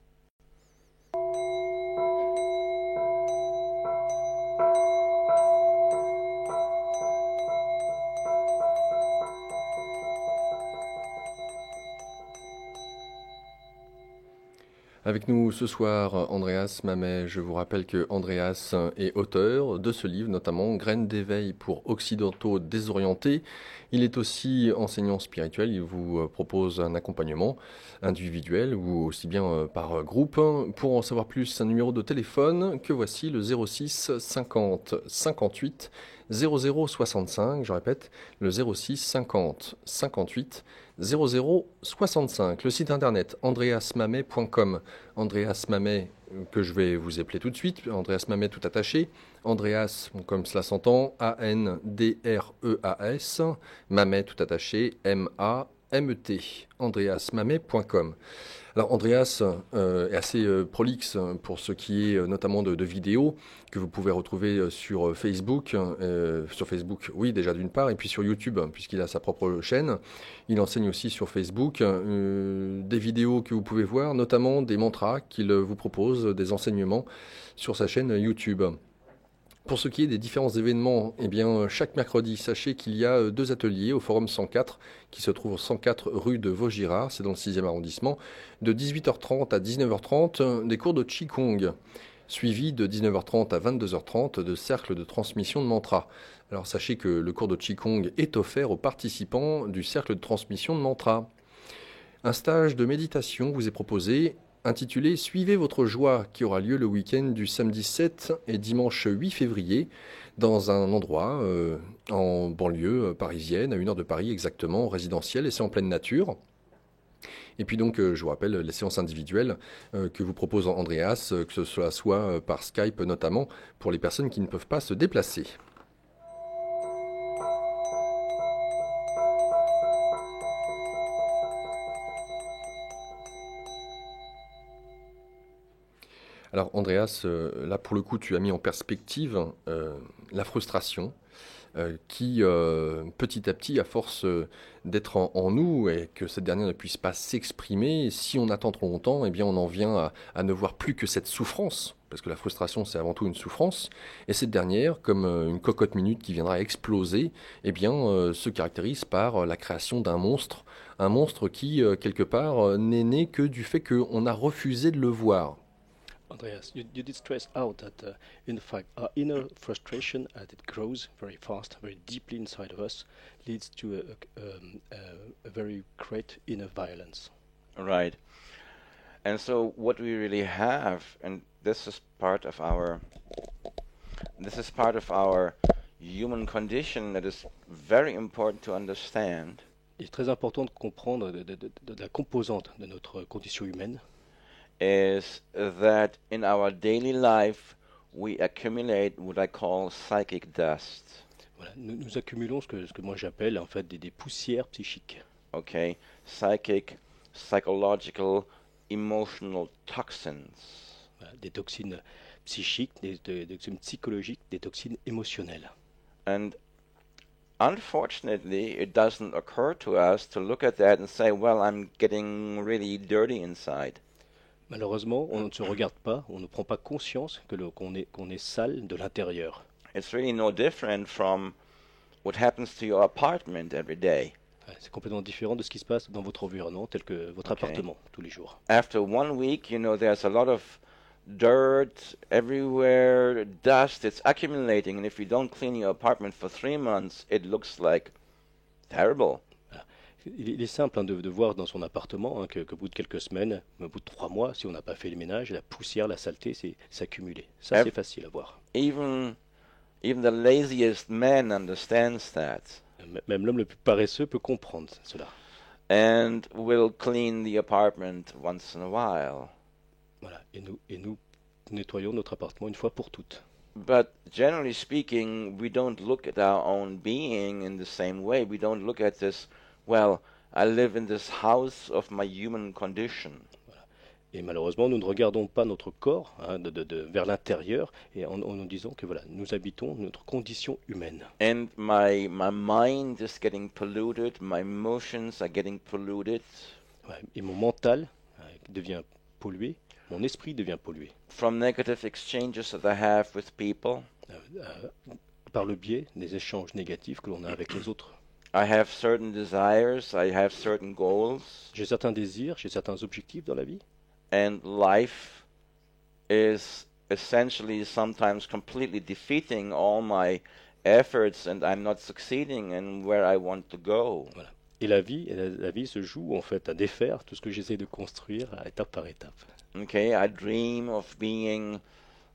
Speaker 1: Avec nous ce soir, Andreas Mamet. Je vous rappelle que Andreas est auteur de ce livre, notamment Graines d'éveil pour occidentaux désorientés. Il est aussi enseignant spirituel. Il vous propose un accompagnement individuel ou aussi bien par groupe. Pour en savoir plus, un numéro de téléphone que voici, le 06 50 58 00 65. Je répète, le 06 50 58 00 65. Le site internet andreasmamet.com. Andreas Mamet, que je vais vous appeler tout de suite. Andreas Mamet tout attaché. Andreas, comme cela s'entend, A-N-D-R-E-A-S. Mamet tout attaché, M-A-M-E-T. andreasmamet.com. Alors Andreas est assez prolixe pour ce qui est notamment de vidéos que vous pouvez retrouver sur Facebook. Sur Facebook, oui, déjà d'une part, et puis sur YouTube, puisqu'il a sa propre chaîne. Il enseigne aussi sur Facebook des vidéos que vous pouvez voir, notamment des mantras qu'il vous propose, des enseignements sur sa chaîne YouTube. Pour ce qui est des différents événements, eh bien, chaque mercredi, sachez qu'il y a 2 ateliers au Forum 104, qui se trouve au 104 rue de Vaugirard, c'est dans le 6e arrondissement, de 18h30 à 19h30, des cours de Qigong, suivis de 19h30 à 22h30 de cercles de transmission de mantras. Alors sachez que le cours de Qigong est offert aux participants du cercle de transmission de mantras. Un stage de méditation vous est proposé, intitulé « Suivez votre joie » qui aura lieu le week-end du samedi 7 et dimanche 8 février dans un endroit en banlieue parisienne, à 1 heure de Paris exactement, résidentiel, et c'est en pleine nature. Et puis donc, je vous rappelle, les séances individuelles que vous propose Andreas, que ce soit par Skype notamment, pour les personnes qui ne peuvent pas se déplacer. Alors Andreas, là pour le coup tu as mis en perspective la frustration qui petit à petit, à force d'être en nous et que cette dernière ne puisse pas s'exprimer, si on attend trop longtemps, eh bien on en vient à ne voir plus que cette souffrance, parce que la frustration c'est avant tout une souffrance, et cette dernière, comme une cocotte minute qui viendra exploser, eh bien se caractérise par la création d'un monstre, un monstre qui quelque part n'est né que du fait qu'on a refusé de le voir.
Speaker 3: Andreas, you did stress out that, in fact, our inner frustration, as it grows very fast, very deeply inside of us, leads to a very great inner violence.
Speaker 2: Right. And so what we really have, and this is part of our human condition that is very important to understand.
Speaker 3: Il est très important de comprendre de la composante de notre condition humaine.
Speaker 2: Is that in our daily life we accumulate what I call psychic dust.
Speaker 3: Voilà, nous accumulons ce que moi j'appelle en fait des poussières psychiques.
Speaker 2: Okay, psychic, psychological, emotional toxins.
Speaker 3: Voilà, des toxines psychiques, des toxines psychologiques, des toxines émotionnelles.
Speaker 2: And unfortunately, it doesn't occur to us to look at that and say, well, I'm getting really dirty inside.
Speaker 3: Malheureusement, on ne se regarde pas, on ne prend pas conscience qu'on est sale de l'intérieur.
Speaker 2: It's really no different from what happens to your apartment every day.
Speaker 3: Ouais, c'est complètement différent de ce qui se passe dans votre environnement, tel que votre
Speaker 2: Ok.
Speaker 3: appartement, tous les jours.
Speaker 2: After 1 week, there's a lot of dirt everywhere, dust, it's accumulating. And if you don't clean your apartment for 3 months, it looks like terrible.
Speaker 3: Il est simple de voir dans son appartement qu'au bout de quelques semaines, au bout de 3 mois, si on n'a pas fait le ménage, la poussière, la saleté s'est accumulée. Ça,
Speaker 2: Ev-
Speaker 3: c'est facile à voir.
Speaker 2: Even the laziest man understands that
Speaker 3: Même l'homme le plus paresseux peut comprendre cela.
Speaker 2: and will clean the apartment once in a while.
Speaker 3: Voilà. Et nous nettoyons notre appartement une fois pour toutes.
Speaker 2: But generally speaking, we don't look at our own being in the same way. We don't look at this, well, I live in this house of my human condition.
Speaker 3: Et malheureusement, nous ne regardons pas notre corps vers l'intérieur et en nous disant que voilà, nous habitons notre condition humaine.
Speaker 2: And my mind is getting polluted, my emotions are getting polluted
Speaker 3: Ouais, et mon mental devient pollué, mon esprit devient pollué
Speaker 2: from negative exchanges that I have with people.
Speaker 3: par le biais des échanges négatifs que l'on a avec les autres.
Speaker 2: I have certain desires, I have certain goals,
Speaker 3: J'ai certains désirs, j'ai certains objectifs dans la vie.
Speaker 2: and life is essentially sometimes completely defeating all my efforts, and I'm not succeeding in where I want to go.
Speaker 3: Voilà. Et la vie se joue en fait à défaire tout ce que j'essaie de construire étape par étape.
Speaker 2: Okay, I dream of being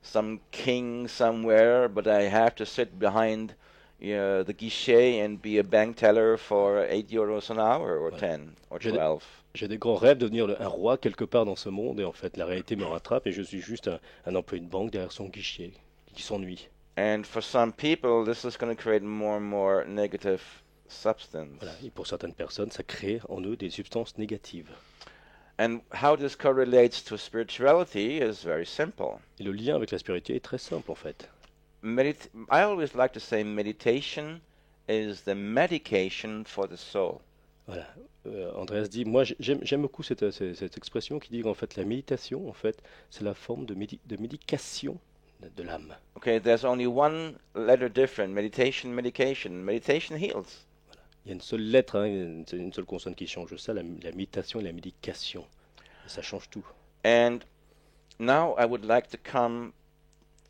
Speaker 2: some king somewhere, but I have to sit behind the guichet and be a bank teller for 8 euros an hour, or
Speaker 3: Voilà.
Speaker 2: 10, or
Speaker 3: J'ai-
Speaker 2: 12.
Speaker 3: J'ai des grands rêves de devenir un roi quelque part dans ce monde et en fait la réalité me rattrape et je suis juste un employé de banque derrière son guichet qui s'ennuie.
Speaker 2: And for some people, this is going to create more and more negative substance.
Speaker 3: Voilà. Et pour certaines personnes, ça crée en eux des substances négatives.
Speaker 2: And how this correlates to spirituality is very simple.
Speaker 3: Et le lien avec la spiritualité est très simple en fait.
Speaker 2: I always like to say meditation is the medication for the soul.
Speaker 3: Voilà. Andreas dit, moi j'aime beaucoup cette expression qui dit qu'en fait la méditation, en fait, c'est la forme de médication de l'âme.
Speaker 2: Okay, there's only one letter different. Meditation, medication. Meditation heals.
Speaker 3: Il y a une seule lettre, une seule consonne qui change ça, la méditation et la médication. Et ça change tout.
Speaker 2: And now I would like to come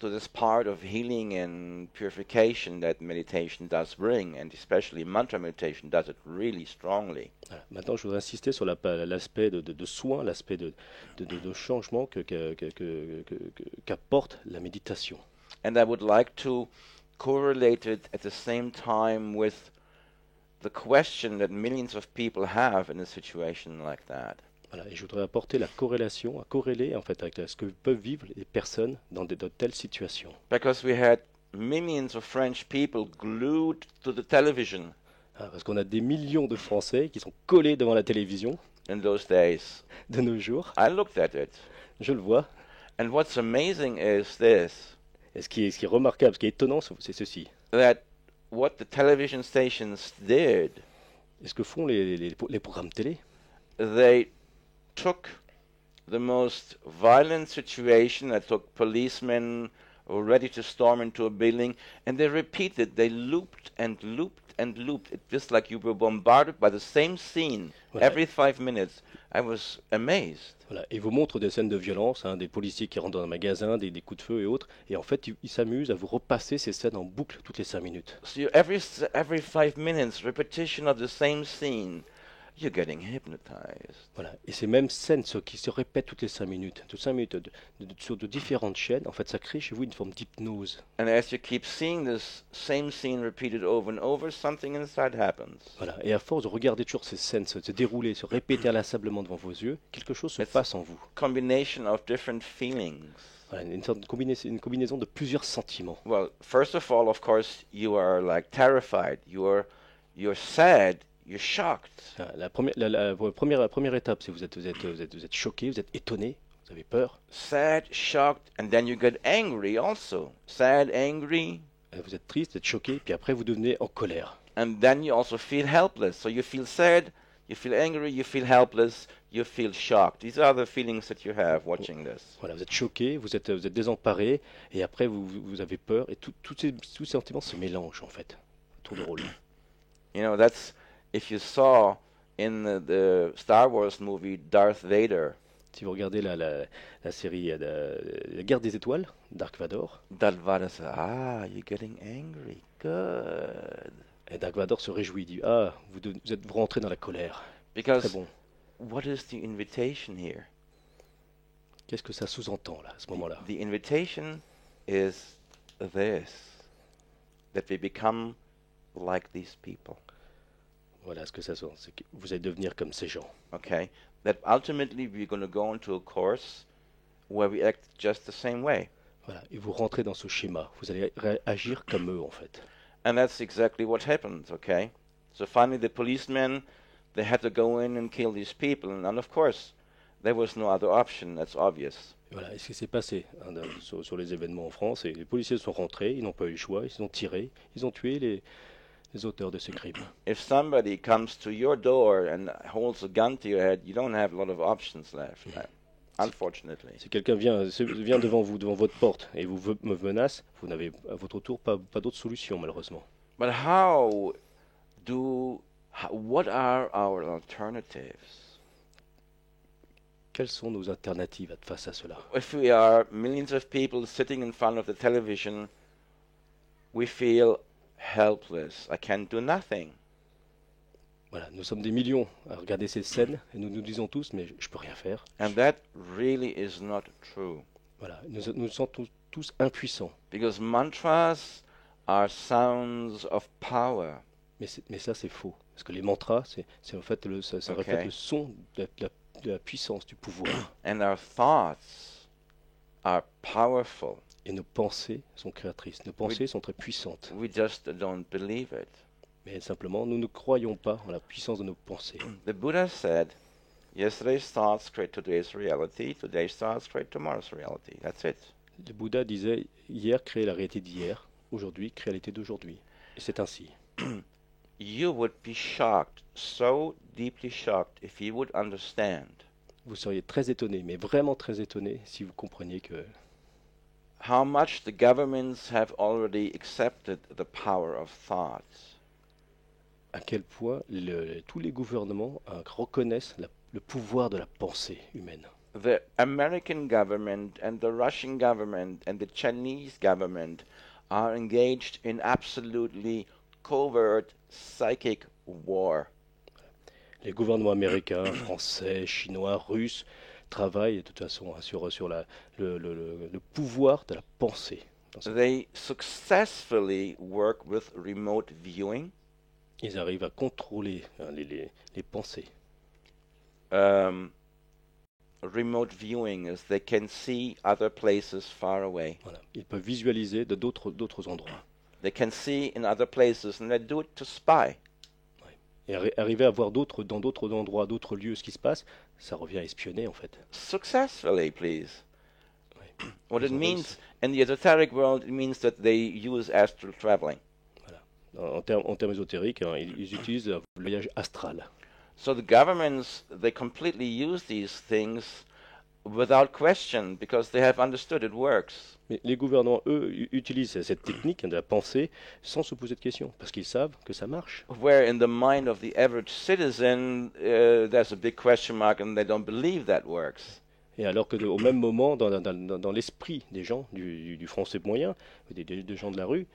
Speaker 2: to this part of healing and purification that meditation does bring, and especially mantra meditation does it really strongly.
Speaker 3: Voilà. Maintenant, je voudrais insister sur l'aspect de soin, l'aspect de changement qu'apporte la méditation.
Speaker 2: And I would like to correlate it at the same time with the question that millions of people have in a situation like that.
Speaker 3: Voilà. Et je voudrais apporter la corrélation, à corréler en fait avec ce que peuvent vivre les personnes dans de telles situations.
Speaker 2: Because we had millions of French people glued to the television
Speaker 3: Parce qu'on a des millions de Français qui sont collés devant la télévision
Speaker 2: in those days.
Speaker 3: de nos jours.
Speaker 2: I looked at it.
Speaker 3: Je le vois.
Speaker 2: And what's amazing is this,
Speaker 3: Et ce qui est remarquable, ce qui est étonnant, c'est ceci.
Speaker 2: that what the television stations did,
Speaker 3: Et ce que font les programmes télé,
Speaker 2: they took the most violent situation, that took policemen who were ready to storm into a building, and they repeated, they looped and looped and looped. It just like you were bombarded by the same scene
Speaker 3: Voilà.
Speaker 2: every 5 minutes. I was amazed.
Speaker 3: voilà, et vous montrent des scènes de violence, des policiers qui rentrent dans un magasin, des coups de feu et autres, et en fait ils s'amusent à vous repasser ces scènes en boucle toutes les 5 minutes.
Speaker 2: So every 5 minutes, repetition of the same scene, you're getting hypnotized.
Speaker 3: Voilà. Et ces mêmes scènes qui se répètent toutes les 5 minutes, toutes 5 minutes sur de différentes chaînes, en fait, ça crée chez vous une forme d'hypnose.
Speaker 2: And as you keep seeing this same scene repeated over and over, something inside happens.
Speaker 3: Voilà. Et à force de regarder toujours ces scènes se dérouler, se répéter inlassablement devant vos yeux, quelque chose se
Speaker 2: It's-
Speaker 3: passe en vous.
Speaker 2: Combination of different feelings.
Speaker 3: Voilà, une sorte de une combinaison de plusieurs sentiments.
Speaker 2: Well, first of all, of course, you are like terrified. You're sad. You're shocked.
Speaker 3: La première étape, c'est vous êtes choqué, vous êtes étonné, vous avez peur,
Speaker 2: Sad, shocked, and then you get angry also. Sad, angry,
Speaker 3: vous êtes triste, vous êtes choqué, puis après vous devenez en colère.
Speaker 2: and then you also feel helpless. So you feel sad, you feel angry, you feel helpless, you feel shocked. These are the feelings that you have watching this.
Speaker 3: Voilà, vous êtes choqué, vous êtes désemparé, et après vous avez peur, et tous ces sentiments se mélangent en fait. Tour de rôle.
Speaker 2: You know, that's if you saw in the Star Wars movie Darth Vader,
Speaker 3: Si vous regardez la série La Guerre des Étoiles, Dark Vador,
Speaker 2: Darth Vader says, "Ah, you're getting angry. Good."
Speaker 3: et Dark Vador se réjouit, il dit ah, vous rentrez dans la colère. Très
Speaker 2: Because
Speaker 3: bon.
Speaker 2: what is the invitation here?
Speaker 3: Qu'est-ce que ça sous-entend là, à ce moment-là?
Speaker 2: The invitation is this, that we become like these people,
Speaker 3: Voilà ce que ça sous-entend, c'est que vous allez devenir comme ces gens.
Speaker 2: okay? That ultimately we're going to go into a course where we act just the same way.
Speaker 3: Voilà, et vous rentrez dans ce schéma, vous allez agir comme eux en fait.
Speaker 2: And that's exactly what happened, okay? So finally the policemen, they had to go in and kill these people, and of course, there was no other option, that's obvious.
Speaker 3: Et voilà, et ce qui s'est passé sur les événements en France, et les policiers sont rentrés, ils n'ont pas eu le choix, ils ont tiré, ils ont tué les auteurs de ces crimes.
Speaker 2: If somebody comes to your door and holds a gun to your head, you don't have a lot of options left, unfortunately.
Speaker 3: Si quelqu'un vient devant vous, devant votre porte, et me menace, vous n'avez à votre tour pas d'autre solution malheureusement.
Speaker 2: But what are our alternatives?
Speaker 3: Quelles sont nos alternatives face à cela?
Speaker 2: If we are millions of people sitting in front of the television, we feel helpless. I can do nothing.
Speaker 3: Voilà, nous sommes des millions à regarder ces scènes, et nous nous disons tous, mais je peux rien faire.
Speaker 2: And that really is not true.
Speaker 3: Voilà, nous nous sentons tous impuissants.
Speaker 2: Because mantras are sounds of power.
Speaker 3: Mais ça, c'est faux. Parce que les mantras, c'est en fait ça
Speaker 2: Ok.
Speaker 3: reflète le son de la puissance, du pouvoir.
Speaker 2: And our thoughts are powerful.
Speaker 3: Et nos pensées sont créatrices. Nos pensées sont très puissantes.
Speaker 2: We just don't believe it.
Speaker 3: Mais simplement, nous ne croyons pas en la puissance de nos pensées.
Speaker 2: The Buddha said, yesterday's thoughts create today's reality, today's thoughts create tomorrow's reality. That's it.
Speaker 3: Le Bouddha disait, hier crée la réalité d'hier, aujourd'hui crée la réalité d'aujourd'hui. Et c'est ainsi.
Speaker 2: You would be shocked, so deeply shocked, if you would understand
Speaker 3: Vous seriez très étonné, mais vraiment très étonné, si vous compreniez que
Speaker 2: how much the governments have already accepted the power of thought.
Speaker 3: à quel point tous les gouvernements reconnaissent le pouvoir de la pensée humaine.
Speaker 2: The American government and the Russian government and the Chinese government are engaged in absolutely covert psychic war.
Speaker 3: Les gouvernements américains, français, chinois, russes travaillent de toute façon sur le pouvoir de la pensée.
Speaker 2: They successfully work with remote viewing.
Speaker 3: Ils arrivent à contrôler les pensées.
Speaker 2: Remote viewing is they can see other places far away.
Speaker 3: Voilà. Ils peuvent visualiser de d'autres endroits.
Speaker 2: They can see in other places, and they do it to spy.
Speaker 3: Et arriver à voir dans d'autres endroits, d'autres lieux, ce qui se passe, ça revient à espionner en fait.
Speaker 2: Successfully, please.
Speaker 3: Ouais.
Speaker 2: What
Speaker 3: Ils
Speaker 2: it
Speaker 3: ont
Speaker 2: means
Speaker 3: réussi.
Speaker 2: in the esoteric world, it means that they use astral traveling.
Speaker 3: En termes ésotériques, hein, ils utilisent le voyage astral.
Speaker 2: So the governments, they completely use these things without question because they have understood it works.
Speaker 3: Mais les gouvernants, eux, utilisent cette technique de la pensée sans se poser de questions, parce qu'ils savent que ça marche.
Speaker 2: Where in the mind of the average citizen, there's a big question mark and they don't believe that works.
Speaker 3: Et alors que au même moment, dans l'esprit des gens, du français moyen, des gens de la rue,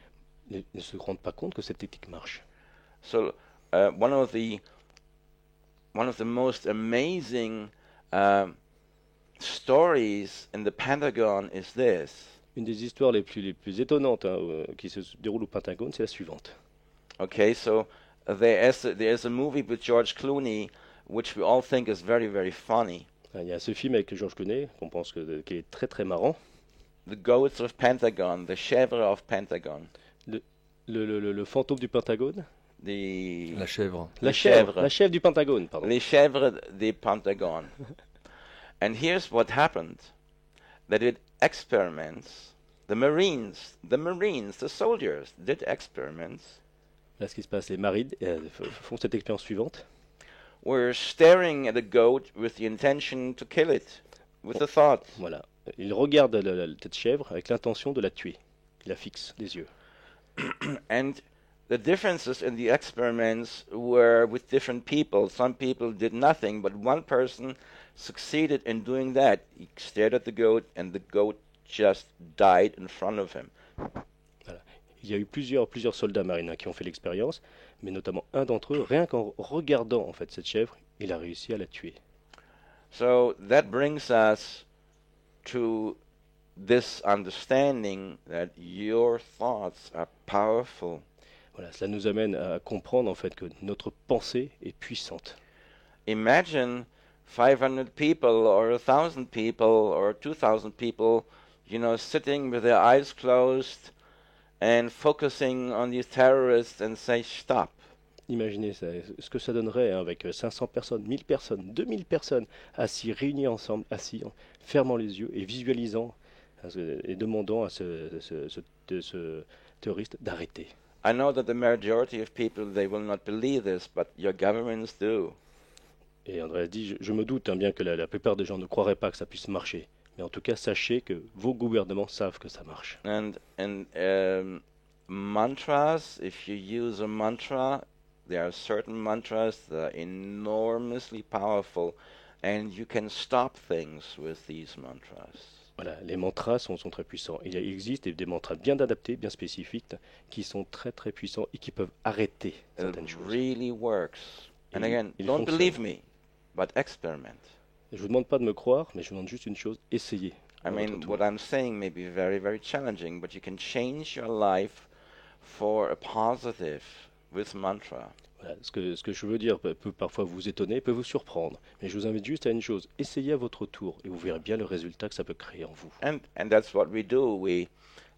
Speaker 3: ils ne se rendent pas compte que cette technique marche.
Speaker 2: So one of the one of the most amazing stories in the Pentagon is this.
Speaker 3: Une des histoires les plus étonnantes qui se déroule au Pentagone, c'est la suivante.
Speaker 2: Okay, so there's a movie with George Clooney which we all think is very, very funny.
Speaker 3: Il y a ce film avec George Clooney qu'on pense qu'il est très très marrant.
Speaker 2: The Ghosts of Pentagon, the Chèvre of Pentagon.
Speaker 3: Le fantôme du Pentagone.
Speaker 1: La chèvre.
Speaker 3: La chèvre du Pentagone, pardon.
Speaker 2: Les chèvres du Pentagon. And here's what happened. They did experiments. The Marines, the soldiers did experiments.
Speaker 3: Là, ce qui se passe, les marines font cette expérience suivante.
Speaker 2: Were staring at a goat with the intention to kill it, with the thought.
Speaker 3: Voilà. Ils regardent cette chèvre avec l'intention de la tuer. Ils la fixent des yeux.
Speaker 2: And the differences in the experiments were with different people. Some people did nothing, but one person succeeded in doing that. He stared at the goat, and the goat just died in front of him.
Speaker 3: Voilà. Il y a eu plusieurs soldats marines qui ont fait l'expérience, mais notamment un d'entre eux, rien qu'en regardant en fait cette chèvre, il a réussi à la tuer.
Speaker 2: So that brings us to this understanding that your thoughts are powerful.
Speaker 3: Voilà, cela nous amène à comprendre en fait que notre pensée est puissante.
Speaker 2: Imagine 500 people or 1,000 people or 2,000 people, sitting with their eyes closed and focusing on these terrorists and say stop.
Speaker 3: Imaginez ce que ça donnerait avec 500 personnes, 1000 personnes, 2000 personnes assis, réunis ensemble, assis, fermant les yeux et visualisant et demandant à ce terroriste d'arrêter.
Speaker 2: I know that the majority of people, they will not believe this, but your governments do.
Speaker 3: Et Andreas dit, je me doute bien que la plupart des gens ne croiraient pas que ça puisse marcher. Mais en tout cas, sachez que vos gouvernements savent que ça marche.
Speaker 2: And mantras, if you use a mantra, there are certain mantras that are enormously powerful, and you can stop things with these mantras.
Speaker 3: Voilà, les mantras sont très puissants. Il existe des mantras bien adaptés, bien spécifiques, qui sont très très puissants et qui peuvent arrêter certaines
Speaker 2: It
Speaker 3: choses.
Speaker 2: really works. And again,
Speaker 3: il
Speaker 2: don't
Speaker 3: fonctionne.
Speaker 2: believe me, but experiment.
Speaker 3: Je vous demande pas de me croire, mais je vous demande juste une chose, essayez.
Speaker 2: I mean, what I'm saying may be very, very challenging, but you can change your life for a positive with mantra.
Speaker 3: Voilà, ce que je veux dire peut parfois vous étonner, peut vous surprendre. Mais je vous invite juste à une chose, essayez à votre tour et vous verrez bien le résultat que ça peut créer en vous.
Speaker 2: And that's what we do. We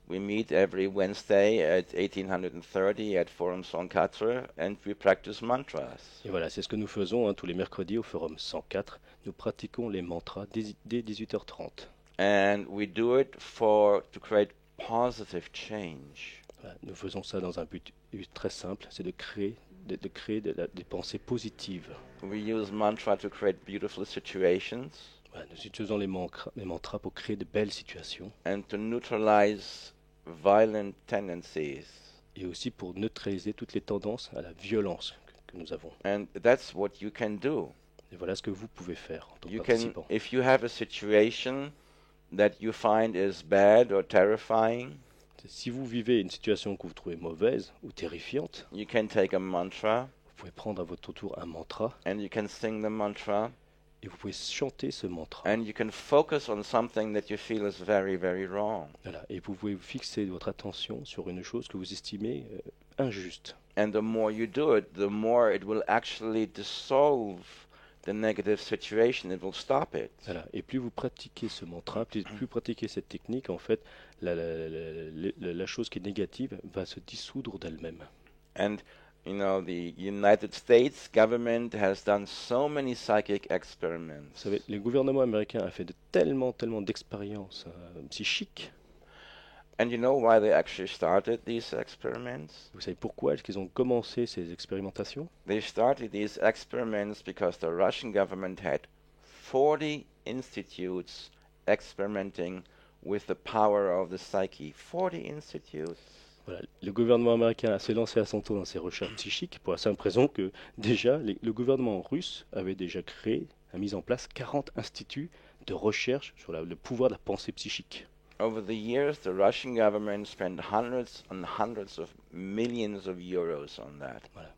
Speaker 2: meet every Wednesday at 1830 at Forum 104 and we practice mantras.
Speaker 3: Et voilà, c'est ce que nous faisons tous les mercredis au Forum 104. Nous pratiquons les mantras dès 18h30.
Speaker 2: And we do it to create positive change.
Speaker 3: Voilà, nous faisons ça dans un but très simple, c'est de créer des pensées positives.
Speaker 2: We use mantra to create beautiful situations.
Speaker 3: Voilà, nous utilisons les mantras pour créer de belles situations.
Speaker 2: And to neutralize violent tendencies.
Speaker 3: Et aussi pour neutraliser toutes les tendances à la violence que nous avons.
Speaker 2: And that's what you can do.
Speaker 3: Et voilà ce que vous pouvez faire en tant que
Speaker 2: You can,
Speaker 3: participant.
Speaker 2: if you have a situation that you find is bad or terrifying,
Speaker 3: Si vous vivez une situation que vous trouvez mauvaise ou terrifiante,
Speaker 2: you can take a mantra
Speaker 3: vous pouvez prendre à votre tour un mantra
Speaker 2: and you can sing the mantra
Speaker 3: et vous pouvez chanter ce mantra.
Speaker 2: and you can focus on something that you feel is very, very wrong.
Speaker 3: Voilà. Et vous pouvez fixer votre attention sur une chose que vous estimez injuste.
Speaker 2: And the more you do it, the more it will actually dissolve the negative situation. It will stop it.
Speaker 3: Voilà. Et plus vous pratiquez ce mantra, plus vous pratiquez cette technique, en fait, la chose qui est négative va se dissoudre d'elle-même.
Speaker 2: And the United States government has done so many psychic experiments.
Speaker 3: Vous savez, le gouvernement américain a fait tellement d'expériences psychiques.
Speaker 2: And you know why they actually started these experiments?
Speaker 3: Vous savez pourquoi est-ce qu'ils ont commencé ces expérimentations?
Speaker 2: They started these experiments because the Russian government had 40 institutes experimenting with the power of the psyche. 40 institutes.
Speaker 3: Voilà. Le gouvernement américain s'est lancé à son tour dans ses recherches psychiques pour la simple raison que déjà le gouvernement russe avait déjà a mis en place 40 instituts de recherche sur le pouvoir de la pensée psychique.
Speaker 2: Over the years, the Russian government spent hundreds and hundreds of millions of euros on that.
Speaker 3: Voilà.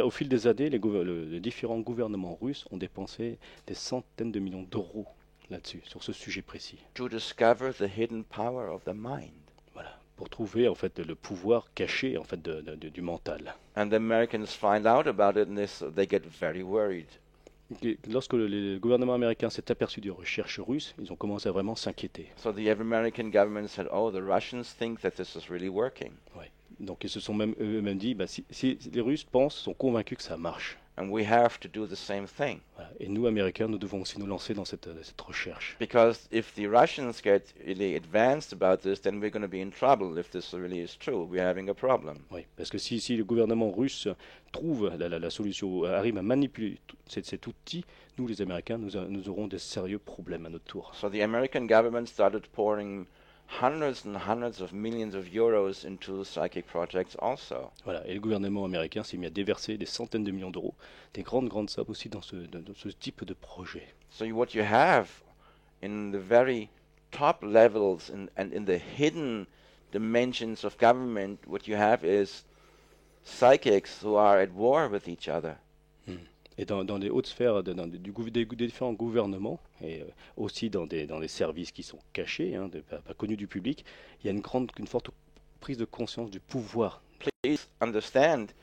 Speaker 3: Au fil des années, les différents gouvernements russes ont dépensé des centaines de millions d'euros là-dessus, sur ce sujet précis.
Speaker 2: to discover the hidden power of the mind.
Speaker 3: Voilà, pour trouver en fait le pouvoir caché en fait du mental.
Speaker 2: And the Americans find out about it and they get very worried.
Speaker 3: Et lorsque le gouvernement américain s'est aperçu des recherches russes, ils ont commencé à vraiment s'inquiéter.
Speaker 2: So the American government said, oh, the Russians think that this is really working.
Speaker 3: Ouais. Donc ils se sont même eux-mêmes dit, si les Russes sont convaincus que ça marche.
Speaker 2: And we have to do the same thing.
Speaker 3: Voilà. Et nous, Américains, nous devons aussi nous lancer dans cette recherche.
Speaker 2: Because if the Russians get really advanced about this, then we're going to be in trouble if this really is true. We're having a problem.
Speaker 3: Oui, parce que si le gouvernement russe trouve la solution, arrive à manipuler cet outil, nous, les Américains, nous aurons des sérieux problèmes à notre tour.
Speaker 2: So the American government started pouring hundreds and hundreds of millions of euros into psychic projects also.
Speaker 3: Voilà, et le gouvernement américain s'est mis à déverser des centaines de millions d'euros, des grandes sommes aussi dans ce type de projet.
Speaker 2: So what you have in the very top levels and in the hidden dimensions of government, what you have is psychics who are at war with each other.
Speaker 3: Et dans les hautes sphères des différents gouvernements, et aussi dans des services qui sont cachés, pas connus du public, il y a une forte prise de conscience du pouvoir.
Speaker 2: Please understand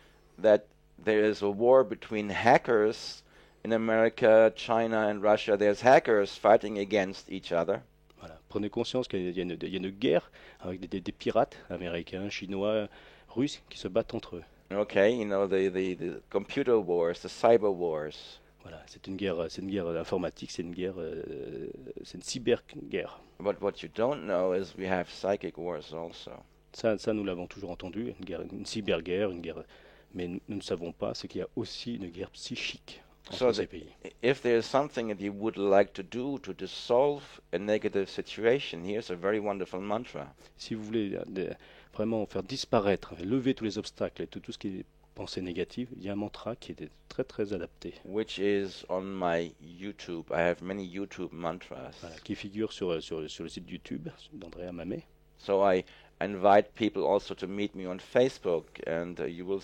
Speaker 2: that there is a war between hackers in America, China, and Russia. There's hackers fighting against each other.
Speaker 3: Voilà. Prenez conscience qu'il y a une guerre avec des pirates américains, chinois, russes qui se battent entre eux.
Speaker 2: Okay, you know, the computer wars, the cyber wars.
Speaker 3: Voilà, c'est une guerre informatique, c'est une cyberguerre.
Speaker 2: But what you don't know is we have psychic wars also.
Speaker 3: Ça, nous l'avons toujours entendu, une cyberguerre, mais nous ne savons pas ce qu'il y a aussi une guerre psychique entre ces pays.
Speaker 2: If there's something that you would like to do to dissolve a negative situation, here's a very wonderful mantra.
Speaker 3: Si vous voulez vraiment faire disparaître, lever tous les obstacles et tout ce qui est pensée négative, il y a un mantra qui est très très adapté.
Speaker 2: Which is on my YouTube. I have many YouTube mantras.
Speaker 3: Voilà, qui figure sur le site YouTube d'Andrea Mamet.
Speaker 2: So I invite people also to meet me on Facebook, and you will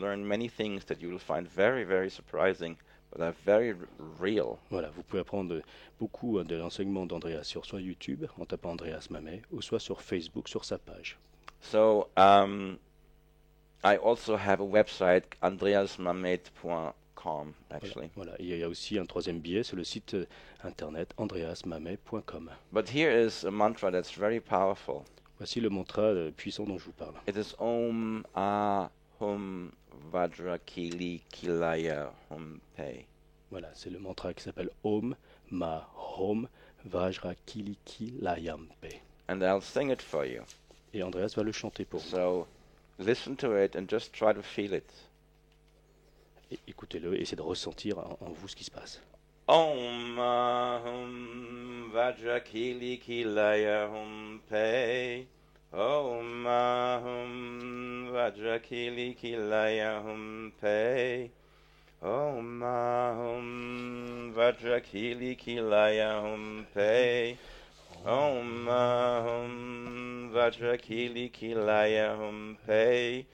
Speaker 2: learn many things that you will find very, very surprising, but are very real.
Speaker 3: Voilà, vous pouvez apprendre beaucoup de l'enseignement d'Andreas sur soit YouTube en tapant Andreas Mamet, ou soit sur Facebook sur sa page.
Speaker 2: So I also have a website, andreasmamet.com, actually.
Speaker 3: Voilà, il y a aussi un troisième biais, c'est le site internet andreasmamet.com.
Speaker 2: But here is a mantra that's very powerful.
Speaker 3: Voici le mantra puissant dont je vous parle.
Speaker 2: It is Om Ahum Vajrakili Kilaya Hum Pe.
Speaker 3: Voilà, c'est le mantra qui s'appelle Om Ma Hom Vajrakiliki Layampe.
Speaker 2: And I'll sing it for you.
Speaker 3: Et Andreas va le chanter pour vous.
Speaker 2: So listen to it and just try to feel it.
Speaker 3: Et écoutez-le et essayez de ressentir en vous ce qui se passe.
Speaker 2: Om Ahum Vajrakili Kilaya Hum Pe. Om Ahum Vajrakili Kilaya Hum Pe. Om Ahum Vajrakili Kilaya Hum Pe. Om Ahum Vajrakili Kilaya Hum Pe.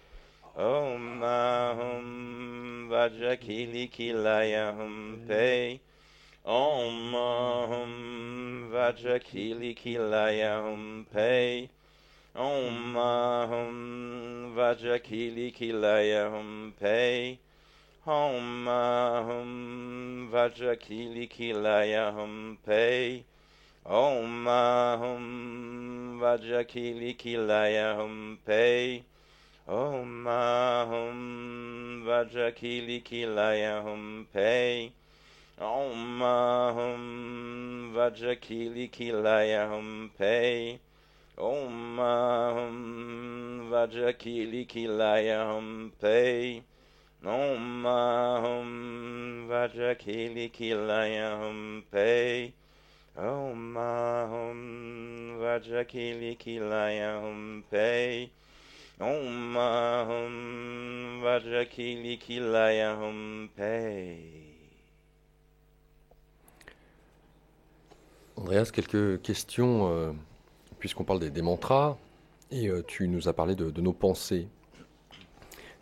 Speaker 2: Om Ahum Vajrakili Kilaya Hum Pe. Om Ahum Vajrakili Kilaya Hum Pe. Om Ahum Vajrakili Kilaya Hum Pe. Om Ahum Vajrakili Kilaya Hum Pe. Om Ahum Vajrakili Kilaya Hum Pe. Om Ahum Vajrakili Kilaya Hum Pe. Om Ahum Vajrakili Kilaya Hum Pe. Om Ahum Vajrakili Kilaya Hum Pe. Om Ahum Vajrakili Kilaya Hum Pe. Om Ahum Vajrakili Kilaya Hum Pe. Om Ahum Vajrakili Kilaya Hum Pe.
Speaker 1: Andreas, quelques questions, puisqu'on parle des mantras, et tu nous as parlé de nos pensées.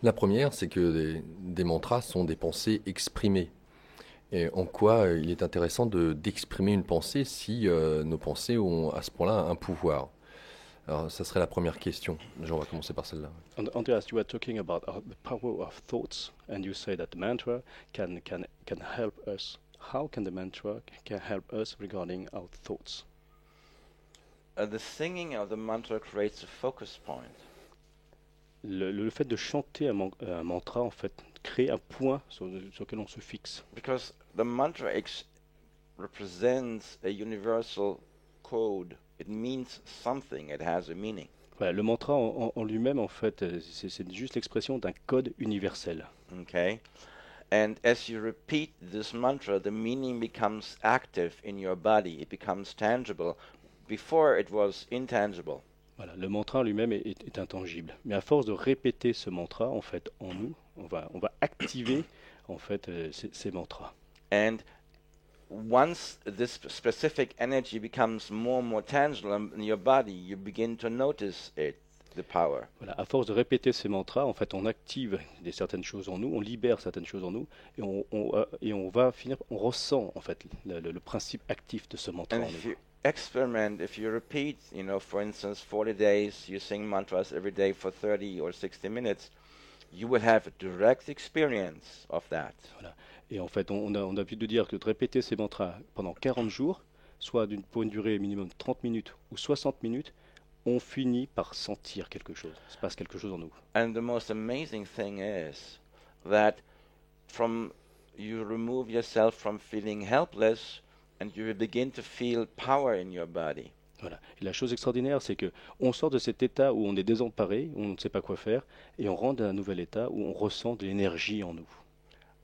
Speaker 1: La première, c'est que des mantras sont des pensées exprimées. Et en quoi il est intéressant d'exprimer une pensée si nos pensées ont à ce point-là un pouvoir? Alors, ça serait la première question. Déjà, on va commencer par celle-là.
Speaker 3: Andreas, you were talking about the power of thoughts, and you say that the mantra can help us. How can the mantra can help us regarding our thoughts?
Speaker 2: The singing of the mantra creates a focus point.
Speaker 3: Le fait de chanter un mantra, en fait, crée un point sur lequel on se fixe.
Speaker 2: Because the mantra represents a universal code. It means something. It has a meaning.
Speaker 3: Voilà, le mantra en lui-même, en fait, c'est juste l'expression d'un code universel.
Speaker 2: Okay? And as you repeat this mantra, the meaning becomes active in your body. It becomes tangible. Before it was intangible.
Speaker 3: Voilà, le mantra en lui-même est intangible. Mais à force de répéter ce mantra, en fait, en nous, on va activer, en fait, ces mantras.
Speaker 2: And once this specific energy becomes more and more tangible in your body, you begin to notice it, the power.
Speaker 3: Voilà, à force de répéter ces mantras, en fait, on active certaines choses en nous, on libère certaines choses en nous, et on va finir, on ressent, en fait, le principe actif de ce mantra
Speaker 2: And
Speaker 3: en
Speaker 2: if
Speaker 3: nous.
Speaker 2: you experiment, if you repeat, for instance, 40 days, you sing mantras every day for 30 or 60 minutes, you will have a direct experience of that.
Speaker 3: Voilà. Et en fait, on a l'habitude de dire que de répéter ces mantras pendant 40 jours, soit pour une durée minimum de 30 minutes ou 60 minutes, on finit par sentir quelque chose. Il se passe quelque chose en nous.
Speaker 2: And the most amazing thing is that you remove yourself from feeling helpless and you begin to feel power in your body.
Speaker 3: Voilà. Et la chose extraordinaire, c'est que on sort de cet état où on est désemparé, où on ne sait pas quoi faire, et on rentre dans un nouvel état où on ressent de l'énergie en nous.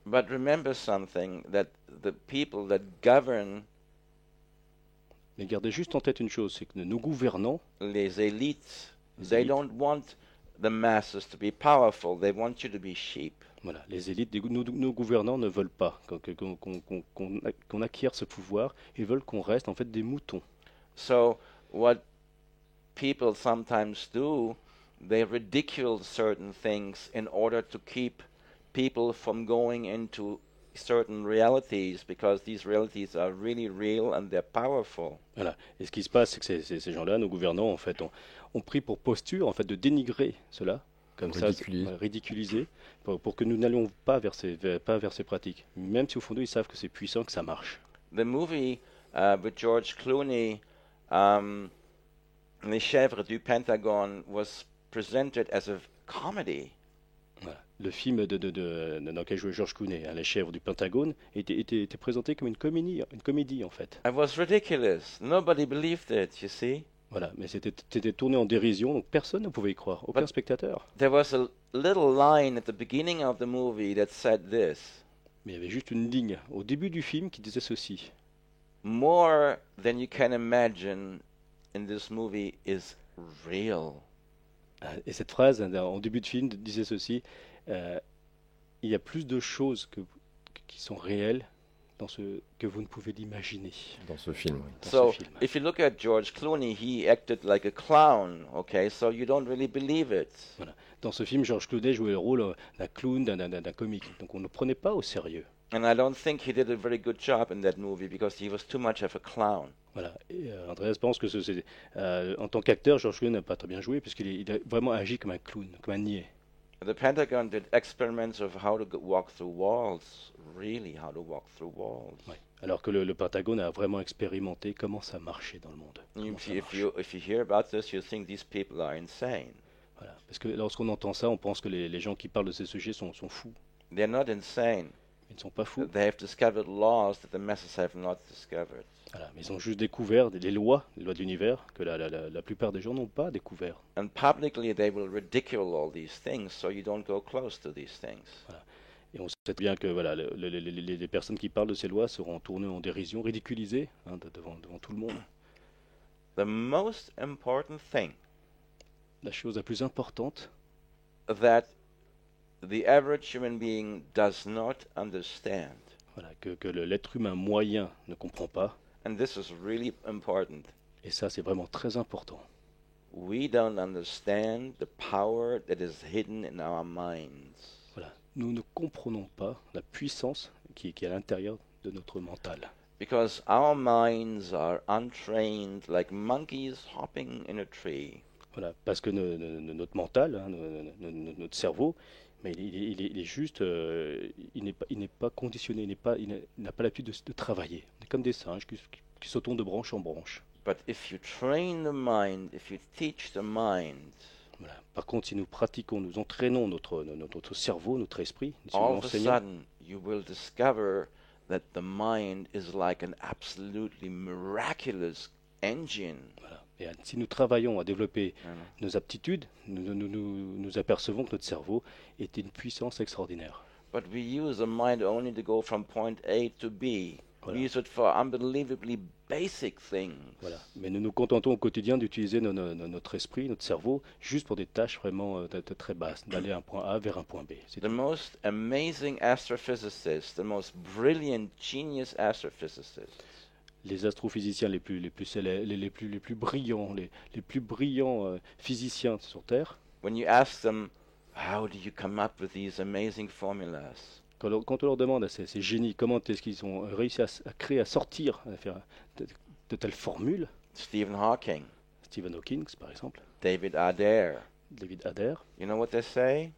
Speaker 2: But remember something, that the people that govern,
Speaker 3: Mais gardez juste en tête une chose, c'est que nos gouvernants,
Speaker 2: les élites,
Speaker 3: Les
Speaker 2: they
Speaker 3: élites.
Speaker 2: don't want the masses to be powerful. They want you to be sheep.
Speaker 3: voilà, les élites, nos gouvernants ne veulent pas qu'on acquiert ce pouvoir, ils veulent qu'on reste en fait des moutons.
Speaker 2: So what people sometimes do, they ridicule certain things in order to keep people from going into certain realities, because these realities are really real and they're powerful.
Speaker 3: Voilà. Et ce qui se passe, c'est que ces gens-là, nos gouvernants, en fait, ont pris pour posture en fait de dénigrer cela, comme
Speaker 1: Ridiculiser.
Speaker 3: ça, ridiculiser, pour que nous n'allions pas vers ces pratiques, même si au fond d'eux, ils savent que c'est puissant, que ça marche.
Speaker 2: The movie with George Clooney, Les Chèvres du Pentagone, was presented as a comedy.
Speaker 3: Voilà. Le film dans lequel jouait George Clooney, Les Chèvres du Pentagone, était présenté comme une comédie en fait.
Speaker 2: It was ridiculous. Nobody believed it, you see.
Speaker 3: Voilà, mais c'était tourné en dérision, donc personne ne pouvait y croire, aucun
Speaker 2: But-
Speaker 3: spectateur.
Speaker 2: There was a little line at the beginning of the movie that said this:
Speaker 3: Mais il y avait juste une ligne au début du film qui disait ceci.
Speaker 2: more than you can imagine in this movie is real.
Speaker 3: Et cette phrase, en début de film, disait ceci. Il y a plus de choses qui sont réelles que vous ne pouvez l'imaginer
Speaker 1: Dans ce film, oui.
Speaker 3: dans
Speaker 2: So
Speaker 3: ce film.
Speaker 2: if you look at George Clooney, he acted like a clown, okay? So you don't really believe it.
Speaker 3: Dans ce film, George Clooney jouait le rôle d'un clown, d'un comique. Donc on ne le prenait pas au sérieux.
Speaker 2: And I don't think he did a very good job in that movie because he was too much of a clown.
Speaker 3: Voilà. Et Andreas pense que en tant qu'acteur, George Clooney n'a pas très bien joué puisqu'il a vraiment agi comme un clown, comme un niais.
Speaker 2: The Pentagon did experiments of how to walk through walls, really how to walk through walls.
Speaker 3: Ouais. Alors que le Pentagone a vraiment expérimenté comment ça marchait dans le monde. Comment ça marche.
Speaker 2: If you hear about this, you think these people are insane.
Speaker 3: Voilà. Parce que lorsqu'on entend ça, on pense que les gens qui parlent de ces sujets sont fous.
Speaker 2: They're not insane.
Speaker 3: Ils ne sont pas fous.
Speaker 2: They have discovered laws that the masses have not discovered.
Speaker 3: Voilà. Mais ils ont juste découvert les lois de l'univers que la plupart des gens n'ont pas découvert.
Speaker 2: And publicly, they will ridicule all these things, so you don't go close to these things.
Speaker 3: Et on sait bien que voilà, les personnes qui parlent de ces lois seront tournées en dérision, ridiculisées devant tout le monde.
Speaker 2: The most important thing
Speaker 3: La chose la plus importante,
Speaker 2: that the average human being does not understand,
Speaker 3: voilà, que l'être humain moyen ne comprend pas,
Speaker 2: and this is really important,
Speaker 3: et ça c'est vraiment très important.
Speaker 2: we don't understand the power that is hidden in our minds.
Speaker 3: Voilà. Nous ne comprenons pas la puissance qui est à l'intérieur de notre mental.
Speaker 2: Because our minds are untrained like monkeys hopping in a tree.
Speaker 3: Voilà. Parce que notre mental, hein, notre cerveau, mais il est juste, il n'est pas conditionné, il n'a pas l'habitude de travailler. On est comme des singes qui sautent de branche en branche.
Speaker 2: But if you train the mind, if you teach the mind,
Speaker 3: Voilà. Par contre, si nous pratiquons, nous entraînons notre cerveau, notre esprit, si nous
Speaker 2: all of a
Speaker 3: l'enseignons,
Speaker 2: sudden you will discover that the mind is like an absolutely miraculous engine.
Speaker 3: voilà. Et si nous travaillons à développer nos aptitudes, nous apercevons que notre cerveau est une puissance extraordinaire.
Speaker 2: But we use the mind only to go from point A to B.
Speaker 3: Voilà.
Speaker 2: We use it for unbelievably basic things.
Speaker 3: Voilà. Mais nous nous contentons au quotidien d'utiliser notre esprit, notre cerveau, juste pour des tâches vraiment très basses, d'aller d'un point A vers un point B. C'est
Speaker 2: The
Speaker 3: tout.
Speaker 2: most amazing astrophysicists, the most brilliant genius astrophysicists,
Speaker 3: Les astrophysiciens les plus brillants, les plus brillants physiciens sur Terre,
Speaker 2: when you ask them, how do you come up with these amazing formulas?
Speaker 3: quand on leur demande à ces génies comment est-ce qu'ils ont réussi à créer, à sortir, à faire de telles formules,
Speaker 2: Stephen Hawking,
Speaker 3: Stephen Hawking par exemple,
Speaker 2: David Adair,
Speaker 3: David Adair,
Speaker 2: you know what they say?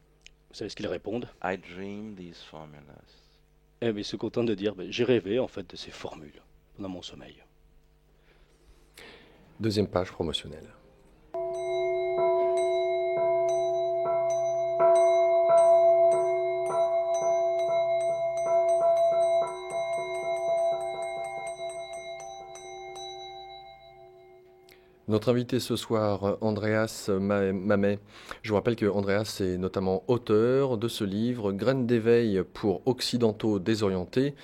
Speaker 3: vous savez ce qu'ils répondent?
Speaker 2: I dream these formulas.
Speaker 3: Eh bien, ils se contentent de dire j'ai rêvé en fait de ces formules pendant mon sommeil.
Speaker 1: Deuxième page promotionnelle. Notre invité ce soir, Andreas Mamet. Je vous rappelle que Andreas est notamment auteur de ce livre, Graines d'éveil pour occidentaux désorientés.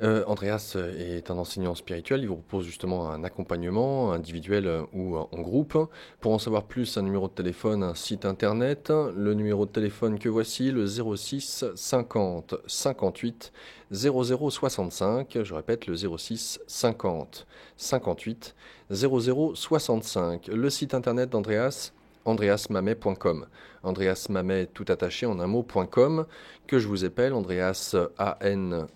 Speaker 1: Andreas est un enseignant spirituel, il vous propose justement un accompagnement individuel ou en groupe. Pour en savoir plus, un numéro de téléphone, un site internet. Le numéro de téléphone que voici, le 06 50 58 00 65. Je répète, le 06 50 58 00 65. Le site internet d'Andreas, andreasmamet.com. Andreas Mamet, tout attaché en un mot.com, que je vous appelle Andreas A-N-D-R-E-A-S,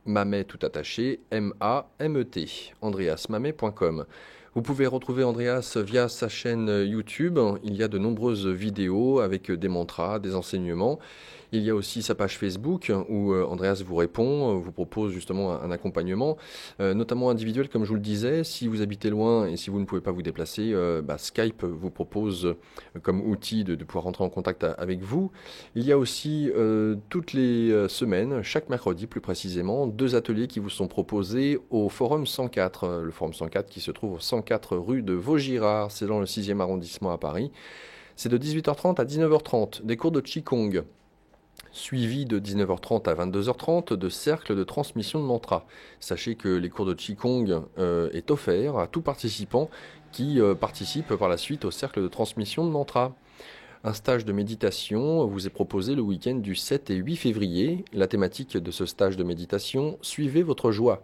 Speaker 1: Mamet tout attaché, M-A-M-E-T, andreasmamet.com. Vous pouvez retrouver Andreas via sa chaîne YouTube. Il y a de nombreuses vidéos avec des mantras, des enseignements. Il y a aussi sa page Facebook où Andreas vous répond, vous propose justement un accompagnement, notamment individuel comme je vous le disais. Si vous habitez loin et si vous ne pouvez pas vous déplacer, Skype vous propose comme outil de pouvoir rentrer en contact avec vous. Il y a aussi toutes les semaines, chaque mercredi plus précisément, 2 ateliers qui vous sont proposés au Forum 104. Le Forum 104 qui se trouve au 104 rue de Vaugirard, c'est dans le 6e arrondissement à Paris. C'est de 18h30 à 19h30, des cours de Qigong, suivi de 19h30 à 22h30 de cercle de transmission de mantra. Sachez que les cours de Qigong est offert à tout participant qui participe par la suite au cercle de transmission de mantra. Un stage de méditation vous est proposé le week-end du 7 et 8 février. La thématique de ce stage de méditation, suivez votre joie.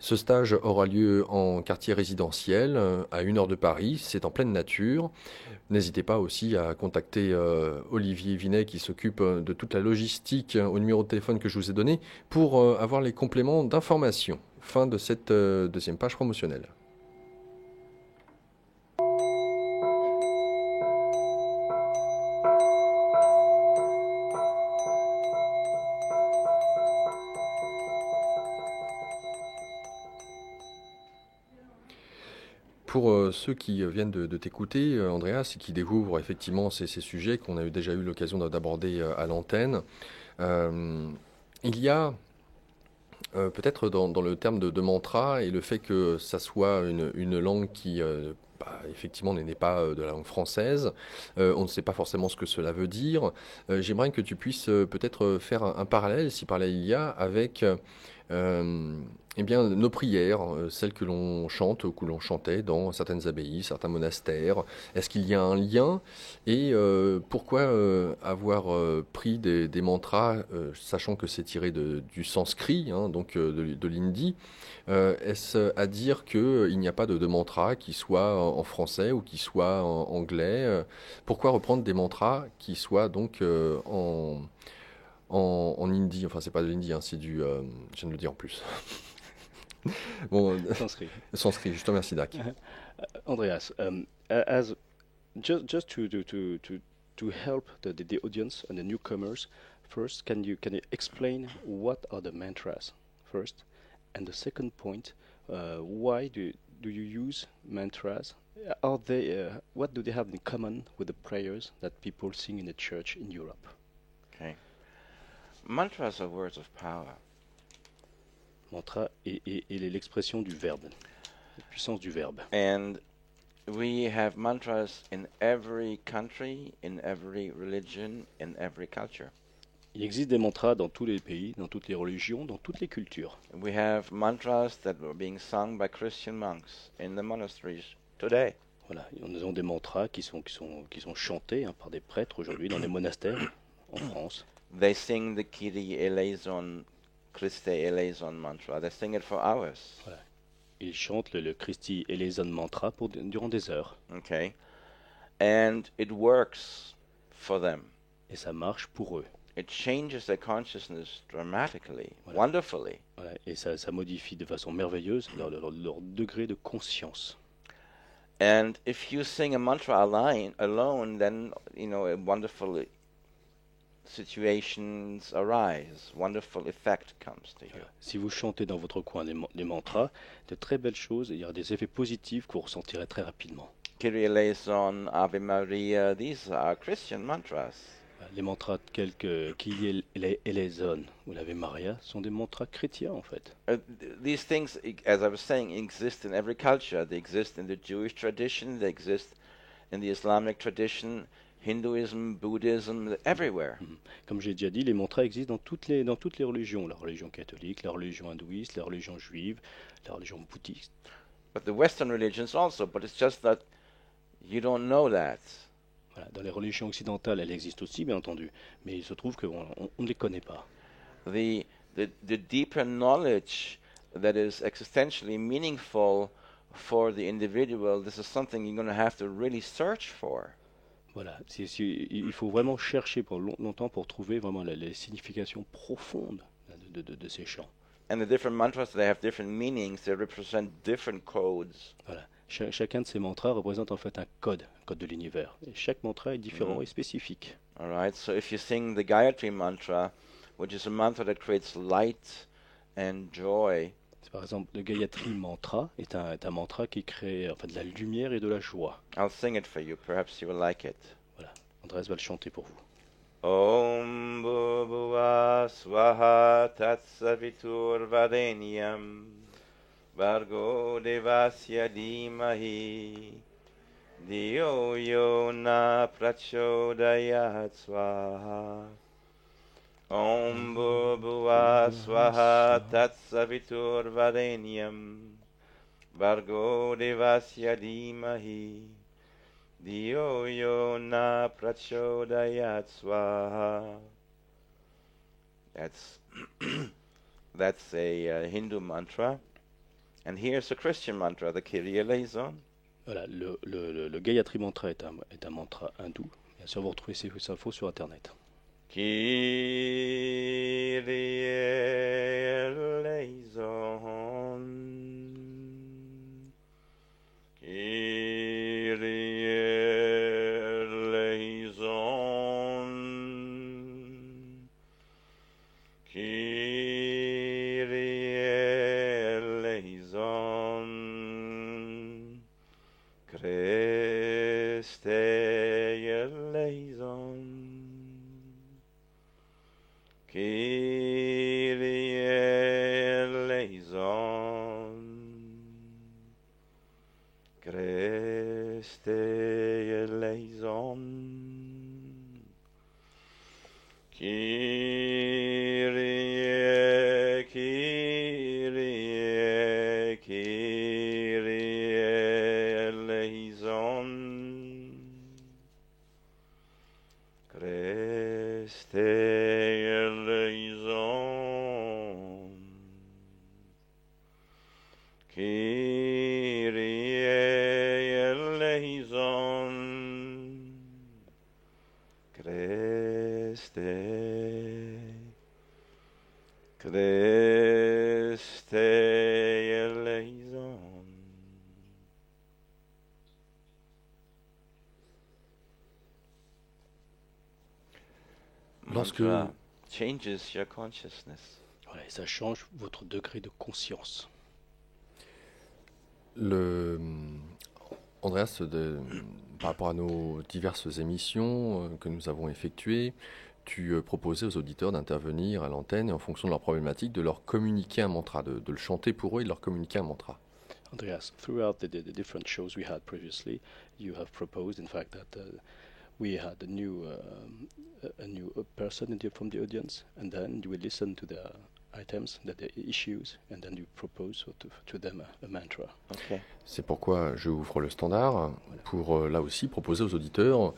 Speaker 1: Ce stage aura lieu en quartier résidentiel, à 1 heure de Paris, c'est en pleine nature. N'hésitez pas aussi à contacter Olivier Vinet qui s'occupe de toute la logistique au numéro de téléphone que je vous ai donné pour avoir les compléments d'information. Fin de cette deuxième page promotionnelle. Pour ceux qui viennent de t'écouter, Andreas, et qui découvrent effectivement ces sujets qu'on a déjà eu l'occasion d'aborder à l'antenne, il y a peut-être dans le terme de mantra et le fait que ça soit une langue qui effectivement n'est pas de la langue française, on ne sait pas forcément ce que cela veut dire. J'aimerais que tu puisses peut-être faire un parallèle, si parallèle il y a, avec Eh bien, nos prières, celles que l'on chante ou que l'on chantait dans certaines abbayes, certains monastères, est-ce qu'il y a un lien? Et pourquoi avoir pris des mantras, sachant que c'est tiré du sanskrit, hein, donc de l'hindi, est-ce à dire qu'il n'y a pas de mantra qui soit en français ou qui soit en anglais? Pourquoi reprendre des mantras qui soient donc en hindi? Enfin, c'est pas de l'hindi, hein, c'est du... je viens de le dire en plus. Bon,
Speaker 3: Sanskrit.
Speaker 1: sanskrit, je te remercie, Dak.
Speaker 3: Andreas, as just to help the audience and the newcomers, first, can you explain what are the mantras first, and the second point, why do you use mantras? Are they what do they have in common with the prayers that people sing in the church in Europe?
Speaker 2: Okay. Mantras are words of power.
Speaker 3: Mantra est l'expression du verbe, la puissance du verbe.
Speaker 2: And we have mantras in every country, in every religion, in every culture.
Speaker 3: Il existe des mantras dans tous les pays, dans toutes les religions, dans toutes les cultures.
Speaker 2: We have mantras that were being sung by Christian monks in the monasteries today.
Speaker 3: Voilà, nous avons des mantras qui sont chantés par des prêtres aujourd'hui dans les monastères en France.
Speaker 2: They sing the Kyrie eleison, Christe eleison mantra. They sing it for hours.
Speaker 3: Voilà. Ils chantent le Christi eleison mantra durant des heures.
Speaker 2: Okay. And it works for them.
Speaker 3: Et ça marche pour eux.
Speaker 2: It changes their consciousness dramatically,
Speaker 3: Voilà.
Speaker 2: wonderfully.
Speaker 3: Voilà. Et ça modifie de façon merveilleuse leur degré de conscience.
Speaker 2: And if you sing a mantra alone, then wonderful situations arise, wonderful effect comes to you.
Speaker 3: Voilà. Si vous chantez dans votre coin les mantras, de très belles choses, il y aura des effets positifs que vous ressentirez très rapidement.
Speaker 2: Kyrie eleison, Ave Maria, these are Christian mantras.
Speaker 3: Les mantras tels que Kyrie eleison ou l'Ave Maria sont des mantras chrétiens en fait.
Speaker 2: These things, as I was saying, exist in every culture. They exist in the Jewish tradition, they exist in the Islamic tradition, Hinduism, Buddhism, everywhere.
Speaker 3: Comme j'ai déjà dit, les mantras existent dans toutes les religions, la religion catholique, la religion hindouiste, la religion juive, la religion bouddhiste.
Speaker 2: But the Western religions also, but it's just that you don't know that.
Speaker 3: Voilà, dans les religions occidentales, elles existent aussi, bien entendu, mais il se trouve qu'on ne les connaît pas.
Speaker 2: The deeper knowledge that is existentially meaningful for the individual, this is something you're going to have to really search for.
Speaker 3: Voilà, il faut vraiment chercher longtemps pour trouver vraiment les significations profondes de ces chants.
Speaker 2: And the different mantras, they have different meanings, they represent different codes.
Speaker 3: Voilà. Chacun de ces mantras représente en fait un code de l'univers. Et chaque mantra est différent et spécifique.
Speaker 2: All right, so if you sing the Gayatri mantra, which is a mantra that creates light and joy,
Speaker 3: Par exemple, le Gayatri mantra est un mantra qui crée de la lumière et de la joie.
Speaker 2: I'll sing it for you, perhaps you will like it.
Speaker 3: Voilà, Andreas va le chanter pour vous.
Speaker 2: Om Bhuvah Swaha Tatsavitur Varenyam Vargo Devasya Dhimahi Dhiyo Yo Na Prachodayat Swaha Om Bhuvah Swaha Tatsavitur Varenyam Vargo Devasya Dhimahi Dhiyo Yo Na Prachodayat Swaha. That's a Hindu mantra. And here's a Christian mantra, the Kyrie eleison.
Speaker 3: Voilà, le Gayatri mantra est un mantra hindou. Bien sûr, vous retrouvez ces infos sur Internet.
Speaker 2: Kyrie eleison. Kyrie eleison. Kyrie eleison. Christe eleison. Kyrie eleison. Christe eleison. Kyrie, Kyrie. eleison. Kyrie eleison. Christe. Christe eleison.
Speaker 1: Lorsque-
Speaker 2: Mantra changes your consciousness.
Speaker 3: Voilà, et ça change votre degré de conscience.
Speaker 1: Andreas, par rapport à nos diverses émissions que nous avons effectuées, tu proposais aux auditeurs d'intervenir à l'antenne et en fonction de leur problématique, de leur communiquer un mantra, de le chanter pour eux et de leur communiquer un mantra.
Speaker 3: Andreas, throughout the different shows we had previously, you have proposed, in fact, that we had a new person from the audience, and then you will listen to the items, the issues, and then you propose to them a mantra.
Speaker 2: Okay.
Speaker 1: C'est pourquoi je ouvre le standard pour là aussi proposer aux auditeurs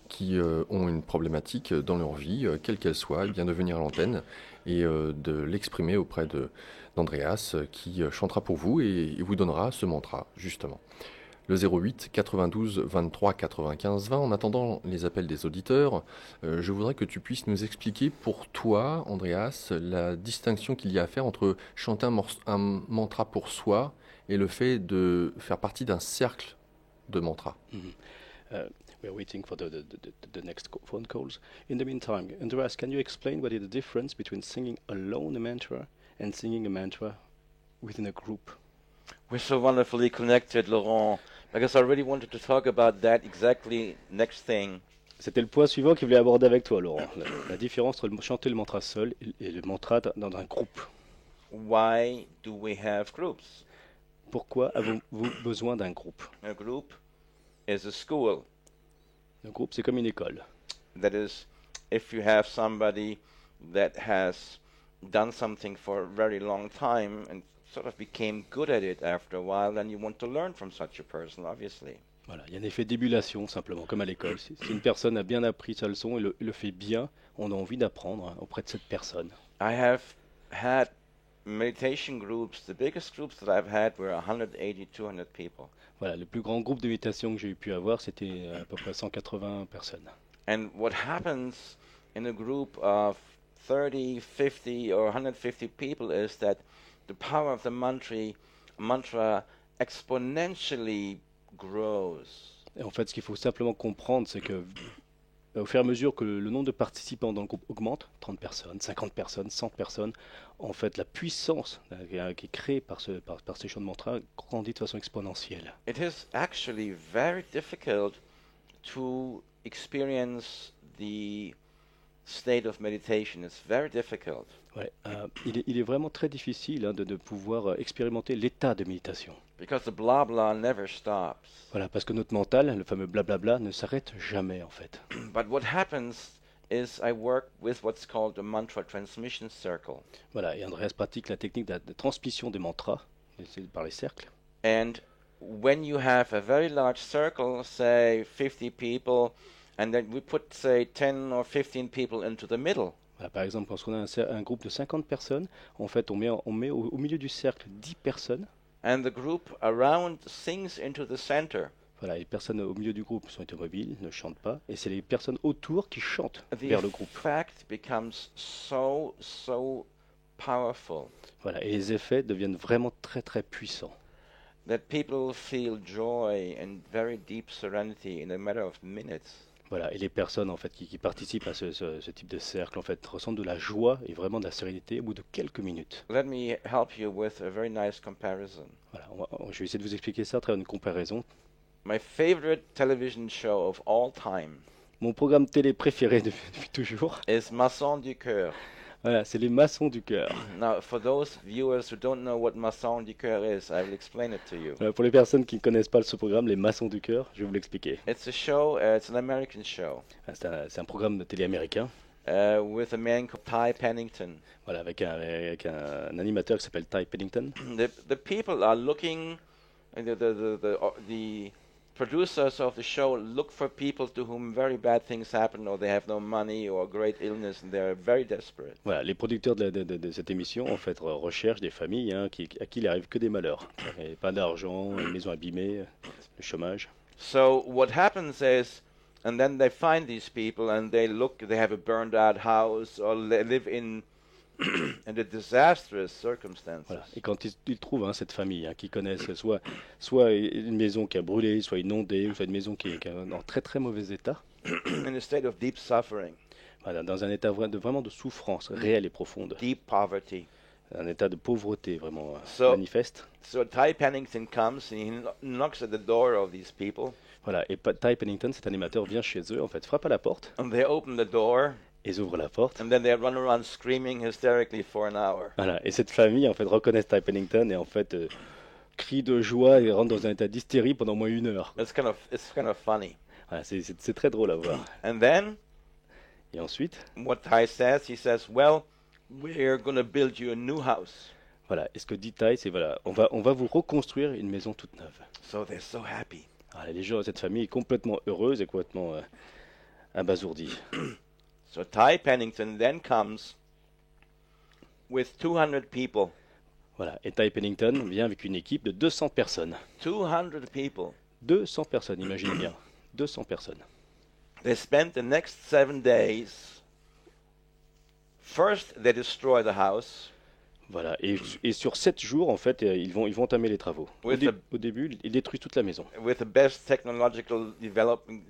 Speaker 1: qui ont une problématique dans leur vie, quelle qu'elle soit, de venir à l'antenne et de l'exprimer auprès d'Andreas qui chantera pour vous et vous donnera ce mantra, justement. Le 08 92 23 95 20. En attendant les appels des auditeurs, je voudrais que tu puisses nous expliquer pour toi, Andreas, la distinction qu'il y a à faire entre chanter un mantra pour soi et le fait de faire partie d'un cercle de mantras.
Speaker 3: We are waiting for the next phone calls. In the meantime, Andreas, can you explain what is the difference between singing alone a mantra and singing a mantra within a group?
Speaker 2: We're so wonderfully connected, Laurent, because I really wanted to talk about that exactly next thing.
Speaker 3: C'était le point suivant qu'il voulait aborder avec toi, Laurent. La différence entre chanter le mantra seul et le mantra dans un groupe.
Speaker 2: Why do we have groups?
Speaker 3: Pourquoi avez-vous besoin d'un groupe?
Speaker 2: A group is a school.
Speaker 3: Un groupe, c'est comme une école.
Speaker 2: That is, if you have somebody that has done something for a very long time and sort of became good at it after a while, then you want to learn from such a person, obviously.
Speaker 3: Voilà, il y a un effet d'émulation, simplement, comme à l'école. Si une personne a bien appris sa leçon et le fait bien, on a envie d'apprendre auprès de cette personne.
Speaker 2: I have had meditation groups. The biggest groups that I've had were 180, 200 people.
Speaker 3: Voilà, le plus grand groupe de méditation que j'ai pu avoir, c'était à peu près 180 personnes.
Speaker 2: And what happens in a group of 30, 50, or 150 people is that the power of the mantra exponentially grows.
Speaker 3: Et en fait, ce qu'il faut simplement comprendre, c'est que au fur et à mesure que le nombre de participants dans le groupe augmente, 30 personnes, 50 personnes, 100 personnes, en fait, la puissance qui est créée par ces chants de mantra grandit de façon exponentielle.
Speaker 2: It is actually very difficult to experience the state of meditation. It's very difficult.
Speaker 3: Ouais, il est vraiment très difficile de pouvoir expérimenter l'état de méditation.
Speaker 2: Because the blah blah never stops.
Speaker 3: Voilà, parce que notre mental, le fameux blablabla, ne s'arrête jamais en fait.
Speaker 2: But what happens is I work with what's called a mantra transmission circle.
Speaker 3: Voilà, et Andreas pratique la technique de transmission des mantras par les cercles.
Speaker 2: And when you have a very large circle, say 50 people, and then we put, say, 10 or 15 people into the middle.
Speaker 3: Voilà, par exemple, lorsqu'on a un groupe de 50 personnes, en fait, on met au milieu du cercle 10 personnes.
Speaker 2: And the group around sings into the center.
Speaker 3: Voilà, les personnes au milieu du groupe sont immobiles, ne chantent pas, et c'est les personnes autour qui chantent
Speaker 2: The
Speaker 3: vers le groupe.
Speaker 2: effect becomes so powerful
Speaker 3: Voilà, et les effets deviennent vraiment très très puissants.
Speaker 2: that people feel joy and very deep serenity in a matter of minutes.
Speaker 3: Voilà, et les personnes en fait qui participent à ce type de cercle en fait ressentent de la joie et vraiment de la sérénité au bout de quelques minutes.
Speaker 2: Let me help you with a very nice comparison.
Speaker 3: Voilà, je vais essayer de vous expliquer ça à travers une comparaison.
Speaker 2: My favorite television show of all time
Speaker 3: Mon programme télé préféré depuis toujours,
Speaker 2: is Maçon du Cœur.
Speaker 3: voilà, c'est les maçons du cœur.
Speaker 2: Now, for those viewers who don't know what Maçon du Cœur is, I will explain it to you.
Speaker 3: Pour les personnes qui ne connaissent pas ce programme, les maçons du cœur, je vais vous l'expliquer.
Speaker 2: It's a show, it's an American show,
Speaker 3: C'est un programme de télé américain,
Speaker 2: with a man called Ty Pennington.
Speaker 3: voilà, avec un animateur qui s'appelle Ty Pennington.
Speaker 2: The people are looking, the producers of the show look for people to whom very bad things happen, or they have no money, or great illness, and they're very desperate.
Speaker 3: Voilà, les producteurs de cette émission en fait recherchent des familles à qui il arrive que des malheurs. Et pas d'argent, une maison abîmée, le chômage.
Speaker 2: So what happens is, and then they find these people, and they have a burned out house, or they live in the disastrous circumstances.
Speaker 3: Voilà. Et quand ils trouvent cette famille qui connaissent soit une maison qui a brûlé, soit inondée, soit une maison qui est en très très mauvais état,
Speaker 2: In a state of deep suffering,
Speaker 3: voilà, dans un état vraiment de souffrance réelle et profonde,
Speaker 2: deep poverty.
Speaker 3: un état de pauvreté vraiment manifeste.
Speaker 2: So Ty Pennington comes and he knocks at the door of these people.
Speaker 3: Voilà, et Ty Pennington, cet animateur, vient chez eux, en fait, frappe à la porte.
Speaker 2: And they open the door.
Speaker 3: Ils ouvrent la porte.
Speaker 2: And then they run around screaming hysterically for an hour.
Speaker 3: Voilà, et cette famille, en fait, reconnaît Ty Pennington et en fait crie de joie et rentre dans un état d'hystérie pendant au moins 1 heure.
Speaker 2: It's kind of funny.
Speaker 3: Voilà, c'est très drôle à voir.
Speaker 2: And then,
Speaker 3: et ensuite,
Speaker 2: what Ty says, he says, "Well, we're going to build you a new house."
Speaker 3: Voilà, et ce que dit Ty, c'est voilà, on va vous reconstruire une maison toute neuve.
Speaker 2: So they're so happy.
Speaker 3: Voilà, les gens de cette famille est complètement heureuse et complètement abasourdie.
Speaker 2: So Ty Pennington then comes with 200 people.
Speaker 3: Voilà, et Ty Pennington vient avec une équipe de 200 personnes.
Speaker 2: 200 people.
Speaker 3: 200 personnes, imaginez bien. 200 personnes.
Speaker 2: They spend the next 7 days. First, they destroy the house.
Speaker 3: Voilà, et sur 7 jours, en fait, ils vont entamer les travaux. Au début, ils détruisent toute la maison.
Speaker 2: With the best technological development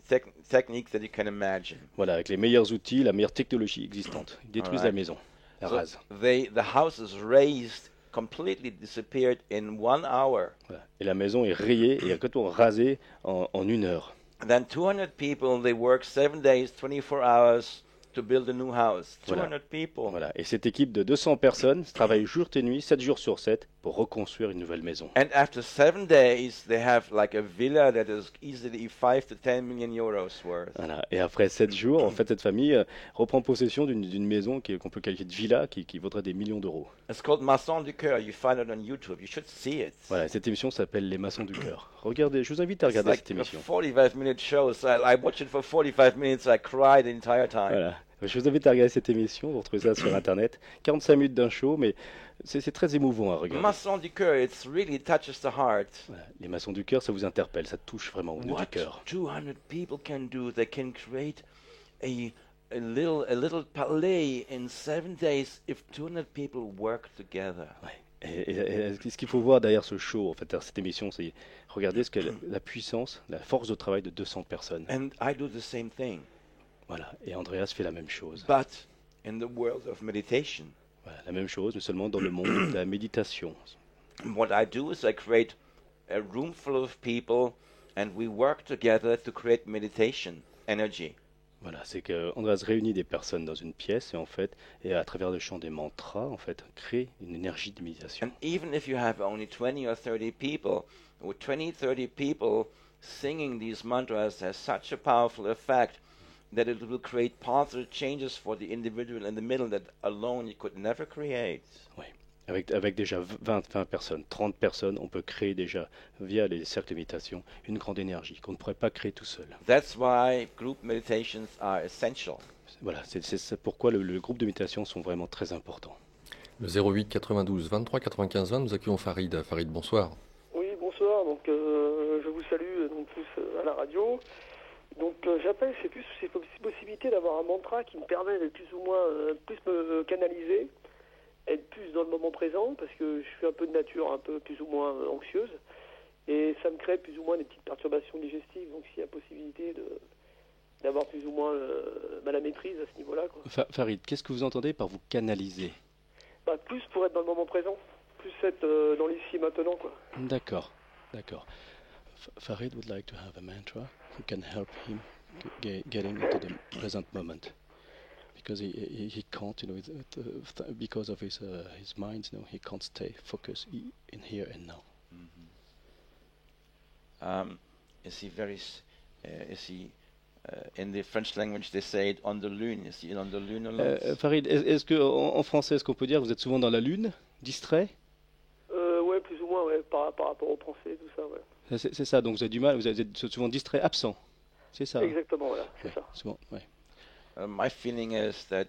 Speaker 2: techniques that you can imagine.
Speaker 3: Voilà, avec les meilleurs outils, la meilleure technologie existante. Ils détruisent la maison, la rasent.
Speaker 2: The house is razed, completely disappeared in 1 hour.
Speaker 3: Voilà. Et la maison est rayée et complètement rasée en 1 heure.
Speaker 2: And then 200 people, they work 7 days, 24 hours. To build a new house. 200 people.
Speaker 3: Voilà. Et cette équipe de 200 personnes travaille jour et nuit, 7 jours sur 7, pour reconstruire une nouvelle maison.
Speaker 2: And after 7 days, they have like a villa that is easily 5 to 10 million euros worth.
Speaker 3: Voilà. Et après 7 jours, en fait, cette famille reprend possession d'une maison qu'on peut qualifier de villa, qui vaudrait des millions d'euros.
Speaker 2: It's called Maçons du Cœur. You find it on YouTube. You should see it.
Speaker 3: Voilà. Cette émission s'appelle Les Maçons du Cœur. Regardez, je vous invite à regarder cette émission.
Speaker 2: It's like a 45-minute show. So I watched it for 45 minutes. I cried the entire time.
Speaker 3: Voilà. Je vous invite à regarder cette émission, vous retrouvez ça sur internet. 45 minutes d'un show, mais c'est très émouvant à regarder.
Speaker 2: Maçons du Cœur, it really touches the heart.
Speaker 3: Voilà. Les Maçons du Cœur, ça vous interpelle, ça touche vraiment au bout du cœur.
Speaker 2: What 200 people can do, they can create a little palais in 7 days if 200 people work together.
Speaker 3: Ouais. Et ce qu'il faut voir derrière ce show, en fait, derrière cette émission, c'est regarder la puissance, la force de travail de 200 personnes.
Speaker 2: And I do the same thing.
Speaker 3: Voilà, et Andreas fait la même chose.
Speaker 2: But in the world of meditation.
Speaker 3: Voilà, la même chose, mais seulement dans le monde de la méditation.
Speaker 2: What I do is I create a room full of people and we work together to create meditation energy.
Speaker 3: Voilà, c'est que Andreas réunit des personnes dans une pièce et en fait, et à travers le chant des mantras, en fait, crée une énergie de méditation.
Speaker 2: And even if you have only 20 or 30 people, with 20, 30 people singing these mantras has such a powerful effect that it will create positive changes for the individual in the middle that alone you could never create.
Speaker 3: Oui. Avec déjà 20 personnes, 30 personnes, on peut créer déjà, via les cercles de méditation, une grande énergie qu'on ne pourrait pas créer tout seul.
Speaker 2: That's why group meditations are essential.
Speaker 3: Voilà, c'est pourquoi le groupe de méditation sont vraiment très importants.
Speaker 1: Le 08 92 23 95 20, nous accueillons Farid. Farid, bonsoir.
Speaker 4: Oui, bonsoir. Donc, je vous salue donc, tous à la radio. Donc j'appelle, c'est plus ces possibilités d'avoir un mantra qui me permet de plus ou moins plus me canaliser, être plus dans le moment présent, parce que je suis un peu de nature un peu plus ou moins anxieuse, et ça me crée plus ou moins des petites perturbations digestives. Donc s'il y a possibilité d'avoir plus ou moins la maîtrise à ce niveau-là, quoi.
Speaker 3: Farid, qu'est-ce que vous entendez par vous canaliser?
Speaker 4: Plus pour être dans le moment présent, plus être dans l'ici et maintenant, quoi.
Speaker 3: D'accord. Farid would like to have a mantra who can help him getting into the present moment, because he can't, because of his mind, he can't stay focused in here and now.
Speaker 2: In the French language they say it on the lune. Is he on the lune alone?
Speaker 3: Farid, est-ce que en français, est-ce qu'on peut dire que vous êtes souvent dans la lune, distrait?
Speaker 4: Ouais, plus ou moins, ouais, par rapport aux pensées, tout ça, ouais.
Speaker 3: C'est ça, donc vous avez du mal, vous êtes souvent distrait, absent. C'est ça.
Speaker 4: Exactement, voilà, c'est
Speaker 3: Ouais,
Speaker 4: ça.
Speaker 3: souvent, ouais.
Speaker 2: My feeling is that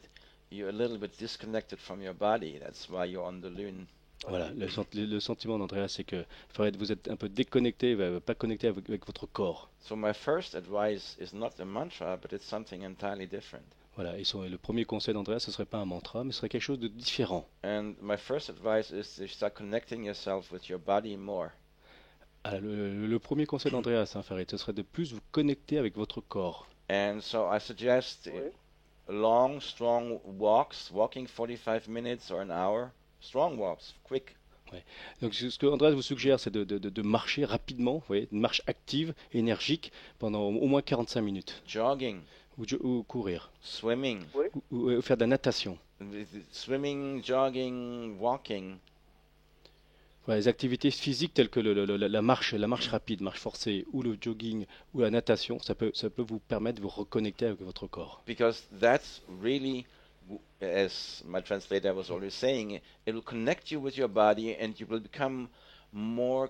Speaker 2: you're a little bit disconnected from your body. That's why you're on the lune.
Speaker 3: Voilà, le sentiment d'Andreas, c'est que Farid, vous êtes un peu déconnecté, pas connecté avec votre corps.
Speaker 2: So my first advice is not a mantra, but it's something entirely different.
Speaker 3: Voilà, le premier conseil d'Andreas, ce serait pas un mantra, mais ce serait quelque chose de différent.
Speaker 2: And my first advice is to start connecting yourself with your body more.
Speaker 3: Alors, le premier conseil d'Andreas, hein, Farid, ce serait de plus vous connecter avec votre corps.
Speaker 2: And so I suggest
Speaker 4: Oui.
Speaker 2: long, strong walks, walking 45 minutes or an hour. Strong walks, quick.
Speaker 3: Donc ce que Andreas vous suggère, c'est de marcher rapidement, vous voyez, une marche active, énergique, pendant au moins 45 minutes,
Speaker 2: Jogging,
Speaker 3: ou courir,
Speaker 2: swimming.
Speaker 3: ou faire de la natation.
Speaker 2: Swimming, jogging, walking.
Speaker 3: Voilà, les activités physiques telles que la marche rapide, marche forcée, ou le jogging, ou la natation, ça peut vous permettre de vous reconnecter avec votre corps.
Speaker 2: Because that's really, as my translator was always saying, it will connect you with your body and you will become more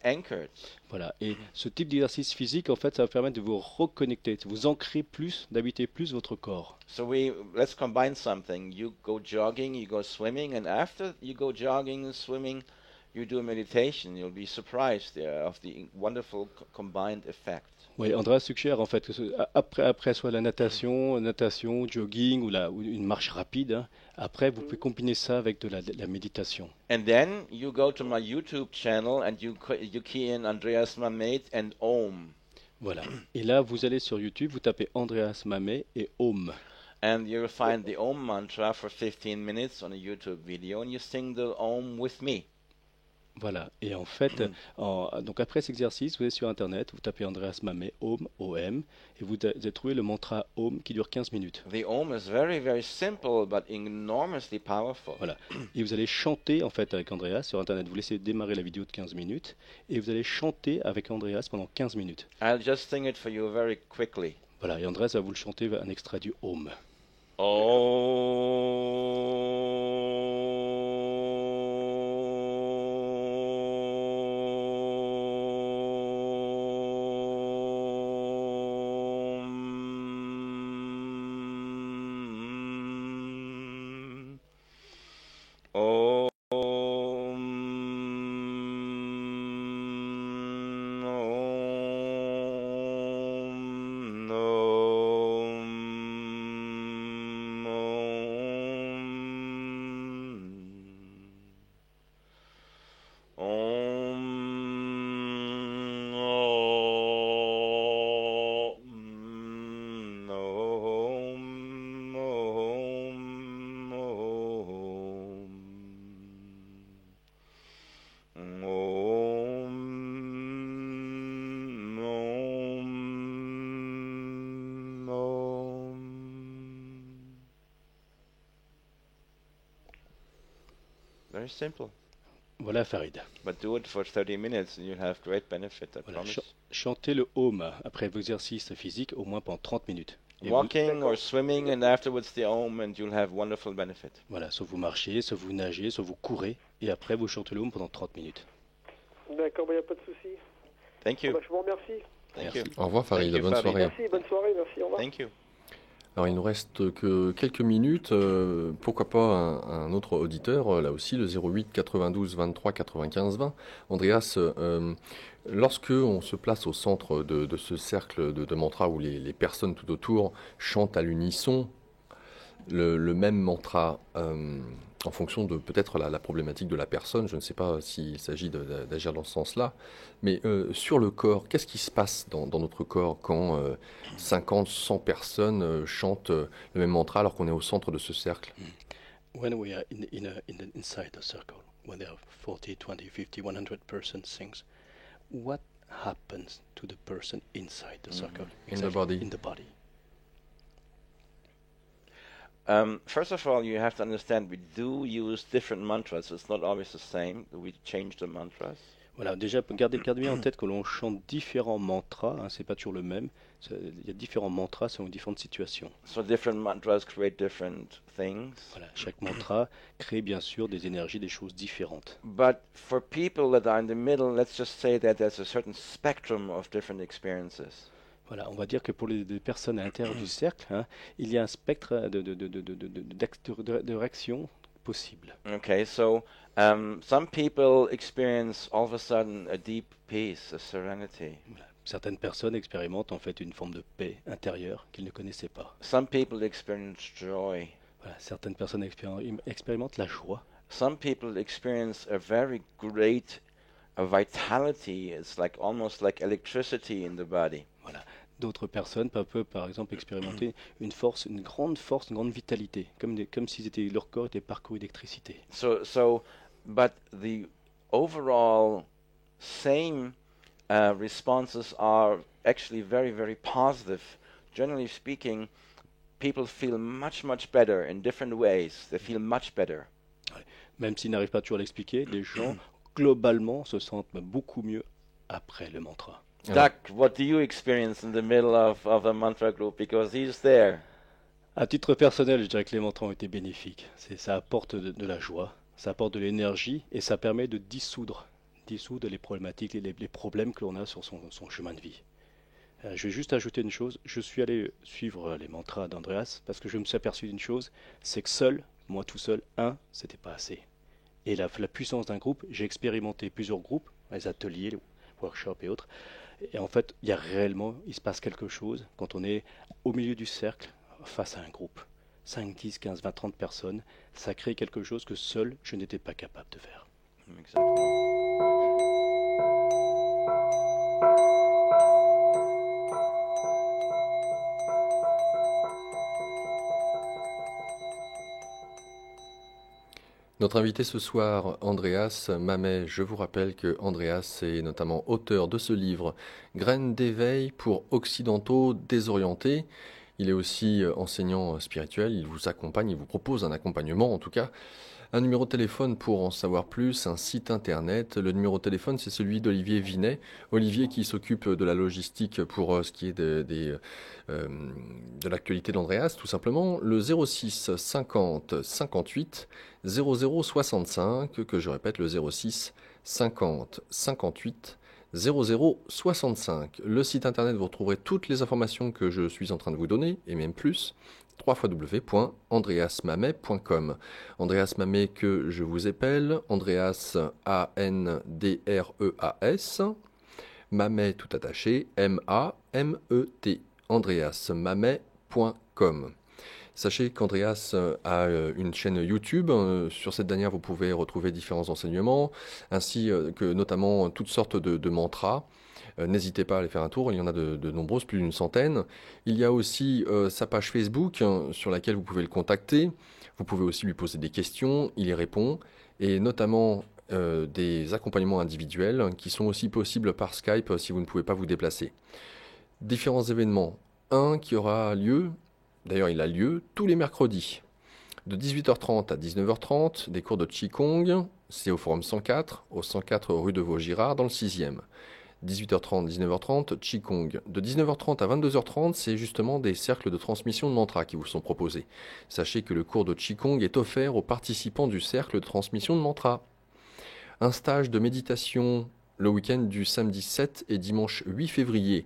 Speaker 2: anchored.
Speaker 3: Voilà, et ce type d'exercice physique, en fait, ça va permettre de vous reconnecter, de vous ancrer plus, d'habiter plus votre corps.
Speaker 2: So let's combine something. You go jogging, you go swimming, and after you go jogging and swimming, you do a meditation. You'll be surprised of the wonderful combined effect.
Speaker 3: Oui, Andreas suggère en fait que après soit la natation, jogging ou une marche rapide, hein, après vous pouvez combiner ça avec de la méditation.
Speaker 2: And then you go to my YouTube channel and you key in Andreas Mamet and Om.
Speaker 3: Voilà. Et là, vous allez sur YouTube, vous tapez Andreas Mamet et Om.
Speaker 2: And you'll find the Om mantra for 15 minutes on a YouTube video and you sing the Om with me.
Speaker 3: Voilà. Et en fait, donc après cet exercice, vous allez sur Internet, vous tapez Andreas Mamet, Om, O-M, et vous allez trouver le mantra Om qui dure 15 minutes.
Speaker 2: The Om is very, very simple but enormously powerful.
Speaker 3: Voilà. Et vous allez chanter en fait avec Andreas sur Internet. Vous laissez démarrer la vidéo de 15 minutes et vous allez chanter avec Andreas pendant 15 minutes.
Speaker 2: I'll just sing it for you very quickly.
Speaker 3: Voilà. Et Andreas va vous le chanter un extrait du Om.
Speaker 2: Very simple.
Speaker 3: Voilà Farid.
Speaker 2: But do it for 30 minutes and you'll have great benefit, I
Speaker 3: Voilà.
Speaker 2: promise.
Speaker 3: Chantez le Om après vos exercices physiques au moins pendant 30 minutes. Et
Speaker 2: Walking or swimming and afterwards the Om and you'll have wonderful benefit.
Speaker 3: Voilà, soit vous marchez, soit vous nagez, soit vous courez, et après vous chantez le Om pendant 30 minutes.
Speaker 4: D'accord, il n'y a pas de souci.
Speaker 2: Thank you.
Speaker 4: Je vous remercie.
Speaker 2: Thank
Speaker 3: Merci.
Speaker 2: you.
Speaker 1: Au revoir Farid,
Speaker 2: Thank you,
Speaker 1: bonne
Speaker 2: Farid.
Speaker 1: soirée.
Speaker 4: Merci, bonne soirée, merci, au revoir.
Speaker 2: Thank you.
Speaker 1: Alors il nous reste que quelques minutes, pourquoi pas un autre auditeur, là aussi le 08 92 23 95 20. Andreas, lorsque on se place au centre de ce cercle de mantra où les personnes tout autour chantent à l'unisson le même mantra, en fonction de peut-être la problématique de la personne, je ne sais pas s'il s'agit d'agir dans ce sens-là, mais sur le corps, qu'est-ce qui se passe dans notre corps quand 50, 100 personnes chantent le même mantra alors qu'on est au centre de ce cercle?
Speaker 3: When we are inside the circle, when there are 40, 20, 50, 100 persons sings, what happens to the person inside the circle?
Speaker 1: In the body.
Speaker 3: In the body.
Speaker 2: First of all, you have to understand we do use different mantras. It's not always the same. We change the mantras.
Speaker 3: Voilà, déjà, gardez bien en tête que l'on chante différents mantras, hein, c'est pas toujours le même. Il y a différents mantras selon différentes situations.
Speaker 2: So different mantras create different things.
Speaker 3: Voilà, chaque mantra crée bien sûr des énergies, des choses différentes.
Speaker 2: But for people that are in the middle, let's just say that there's a certain spectrum of different experiences.
Speaker 3: Voilà, on va dire que pour les personnes à l'intérieur du cercle, hein, il y a un spectre de réactions possibles.
Speaker 2: Okay, so some people experience all of a sudden a deep peace, a serenity.
Speaker 3: Voilà. Certaines personnes expérimentent en fait une forme de paix intérieure qu'ils ne connaissaient pas.
Speaker 2: Some people experience joy.
Speaker 3: Voilà, certaines personnes expérimentent la joie.
Speaker 2: Some people experience a very great vitality. It's like almost like electricity in the body.
Speaker 3: Voilà. D'autres personnes peuvent par exemple expérimenter une grande vitalité, comme si leur corps était parcouru d'électricité.
Speaker 2: But the overall same responses are actually very, very positive. Generally speaking, people feel much, much better in different ways. They feel much better.
Speaker 3: Ouais. Même s'ils n'arrivent pas toujours à l'expliquer, les gens globalement se sentent beaucoup mieux après le mantra.
Speaker 2: Doug, what do you experience in the middle of a mantra group? Because he's there.
Speaker 3: À titre personnel, je dirais que les mantras ont été bénéfiques. Ça apporte de la joie, ça apporte de l'énergie et ça permet de dissoudre les problématiques, les problèmes que l'on a sur son chemin de vie. Je vais juste ajouter une chose. Je suis allé suivre les mantras d'Andreas parce que je me suis aperçu d'une chose, c'est que moi tout seul, c'était pas assez. Et la puissance d'un groupe, j'ai expérimenté plusieurs groupes, les ateliers, les workshops et autres. Et en fait, il se passe quelque chose quand on est au milieu du cercle face à un groupe. 5, 10, 15, 20, 30 personnes, ça crée quelque chose que seul je n'étais pas capable de faire.
Speaker 2: Exactement.
Speaker 1: Notre invité ce soir, Andreas Mamet. Je vous rappelle que Andreas est notamment auteur de ce livre « Graines d'éveil pour occidentaux désorientés ». Il est aussi enseignant spirituel, il vous accompagne, il vous propose un accompagnement en tout cas. Un numéro de téléphone pour en savoir plus, un site internet. Le numéro de téléphone, c'est celui d'Olivier Vinet. Olivier qui s'occupe de la logistique pour ce qui est de l'actualité d'Andreas, tout simplement. Le 06 50 58 00 65, que je répète, le 06 50 58 00 65. Le site internet, vous retrouverez toutes les informations que je suis en train de vous donner, et même plus. www.andreasmamet.com. Andreas Mamet que je vous appelle, Andreas A-N-D-R-E-A-S, Mamet tout attaché, M-A-M-E-T, andreasmamet.com. Sachez qu'Andreas a une chaîne YouTube. Sur cette dernière, vous pouvez retrouver différents enseignements, ainsi que notamment toutes sortes de mantras. N'hésitez pas à aller faire un tour, il y en a de nombreuses, plus d'une centaine. Il y a aussi sa page Facebook sur laquelle vous pouvez le contacter. Vous pouvez aussi lui poser des questions, il y répond. Et notamment des accompagnements individuels qui sont aussi possibles par Skype si vous ne pouvez pas vous déplacer. Différents événements. Un qui aura lieu, d'ailleurs il a lieu tous les mercredis. De 18h30 à 19h30, des cours de Qigong. C'est au Forum 104, au 104 rue de Vaugirard dans le 6e. 18h30, 19h30, Qigong. De 19h30 à 22h30, c'est justement des cercles de transmission de mantras qui vous sont proposés. Sachez que le cours de Qigong est offert aux participants du cercle de transmission de mantras. Un stage de méditation le week-end du samedi 7 et dimanche 8 février.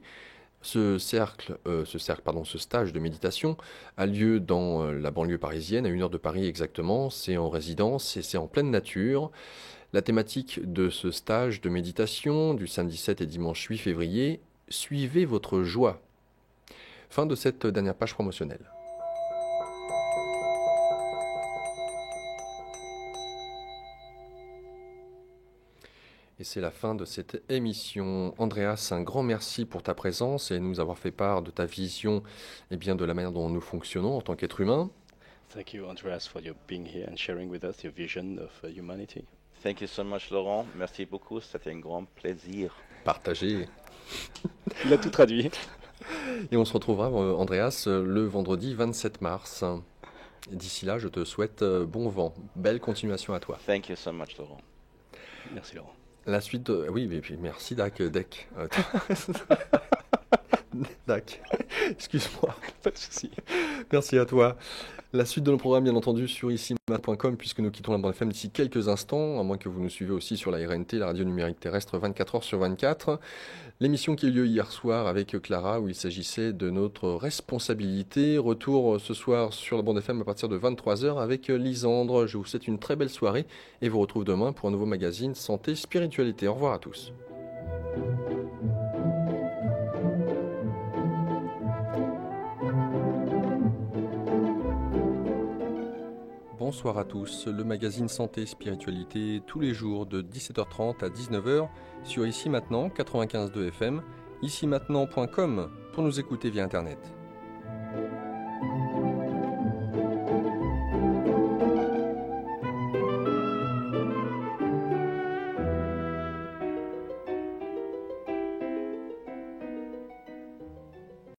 Speaker 1: Ce stage de méditation a lieu dans la banlieue parisienne, à 1 heure de Paris exactement. C'est en résidence et c'est en pleine nature. La thématique de ce stage de méditation du samedi 7 et dimanche 8 février, suivez votre joie. Fin de cette dernière page promotionnelle. Et c'est la fin de cette émission. Andreas, un grand merci pour ta présence et nous avoir fait part de ta vision et bien de la manière dont nous fonctionnons en tant qu'être humain.
Speaker 3: Thank you, Andreas, for your being here and sharing with us your vision of humanity.
Speaker 2: Thank you so much, Laurent. Merci beaucoup, c'était un grand plaisir.
Speaker 1: Partagé.
Speaker 3: Il a tout traduit.
Speaker 1: Et on se retrouvera, Andreas, le vendredi 27 mars. D'ici là, je te souhaite bon vent. Belle continuation à toi.
Speaker 2: Thank you so much, Laurent.
Speaker 3: Merci, Laurent.
Speaker 1: La suite, oui, mais puis merci, Deck. D'accord. Excuse-moi.
Speaker 3: Pas de souci.
Speaker 1: Merci à toi. La suite de nos programmes, bien entendu, sur ici-maintenant.com, puisque nous quittons la bande FM d'ici quelques instants, à moins que vous nous suivez aussi sur la RNT, la radio numérique terrestre, 24 heures sur 24. L'émission qui a eu lieu hier soir avec Clara, où il s'agissait de notre responsabilité. Retour ce soir sur la bande FM à partir de 23h avec Lisandre. Je vous souhaite une très belle soirée et vous retrouve demain pour un nouveau magazine Santé Spiritualité. Au revoir à tous. Bonsoir à tous, le magazine Santé Spiritualité tous les jours de 17h30 à 19h sur Ici Maintenant 95.2 FM, ici-maintenant.com pour nous écouter via internet.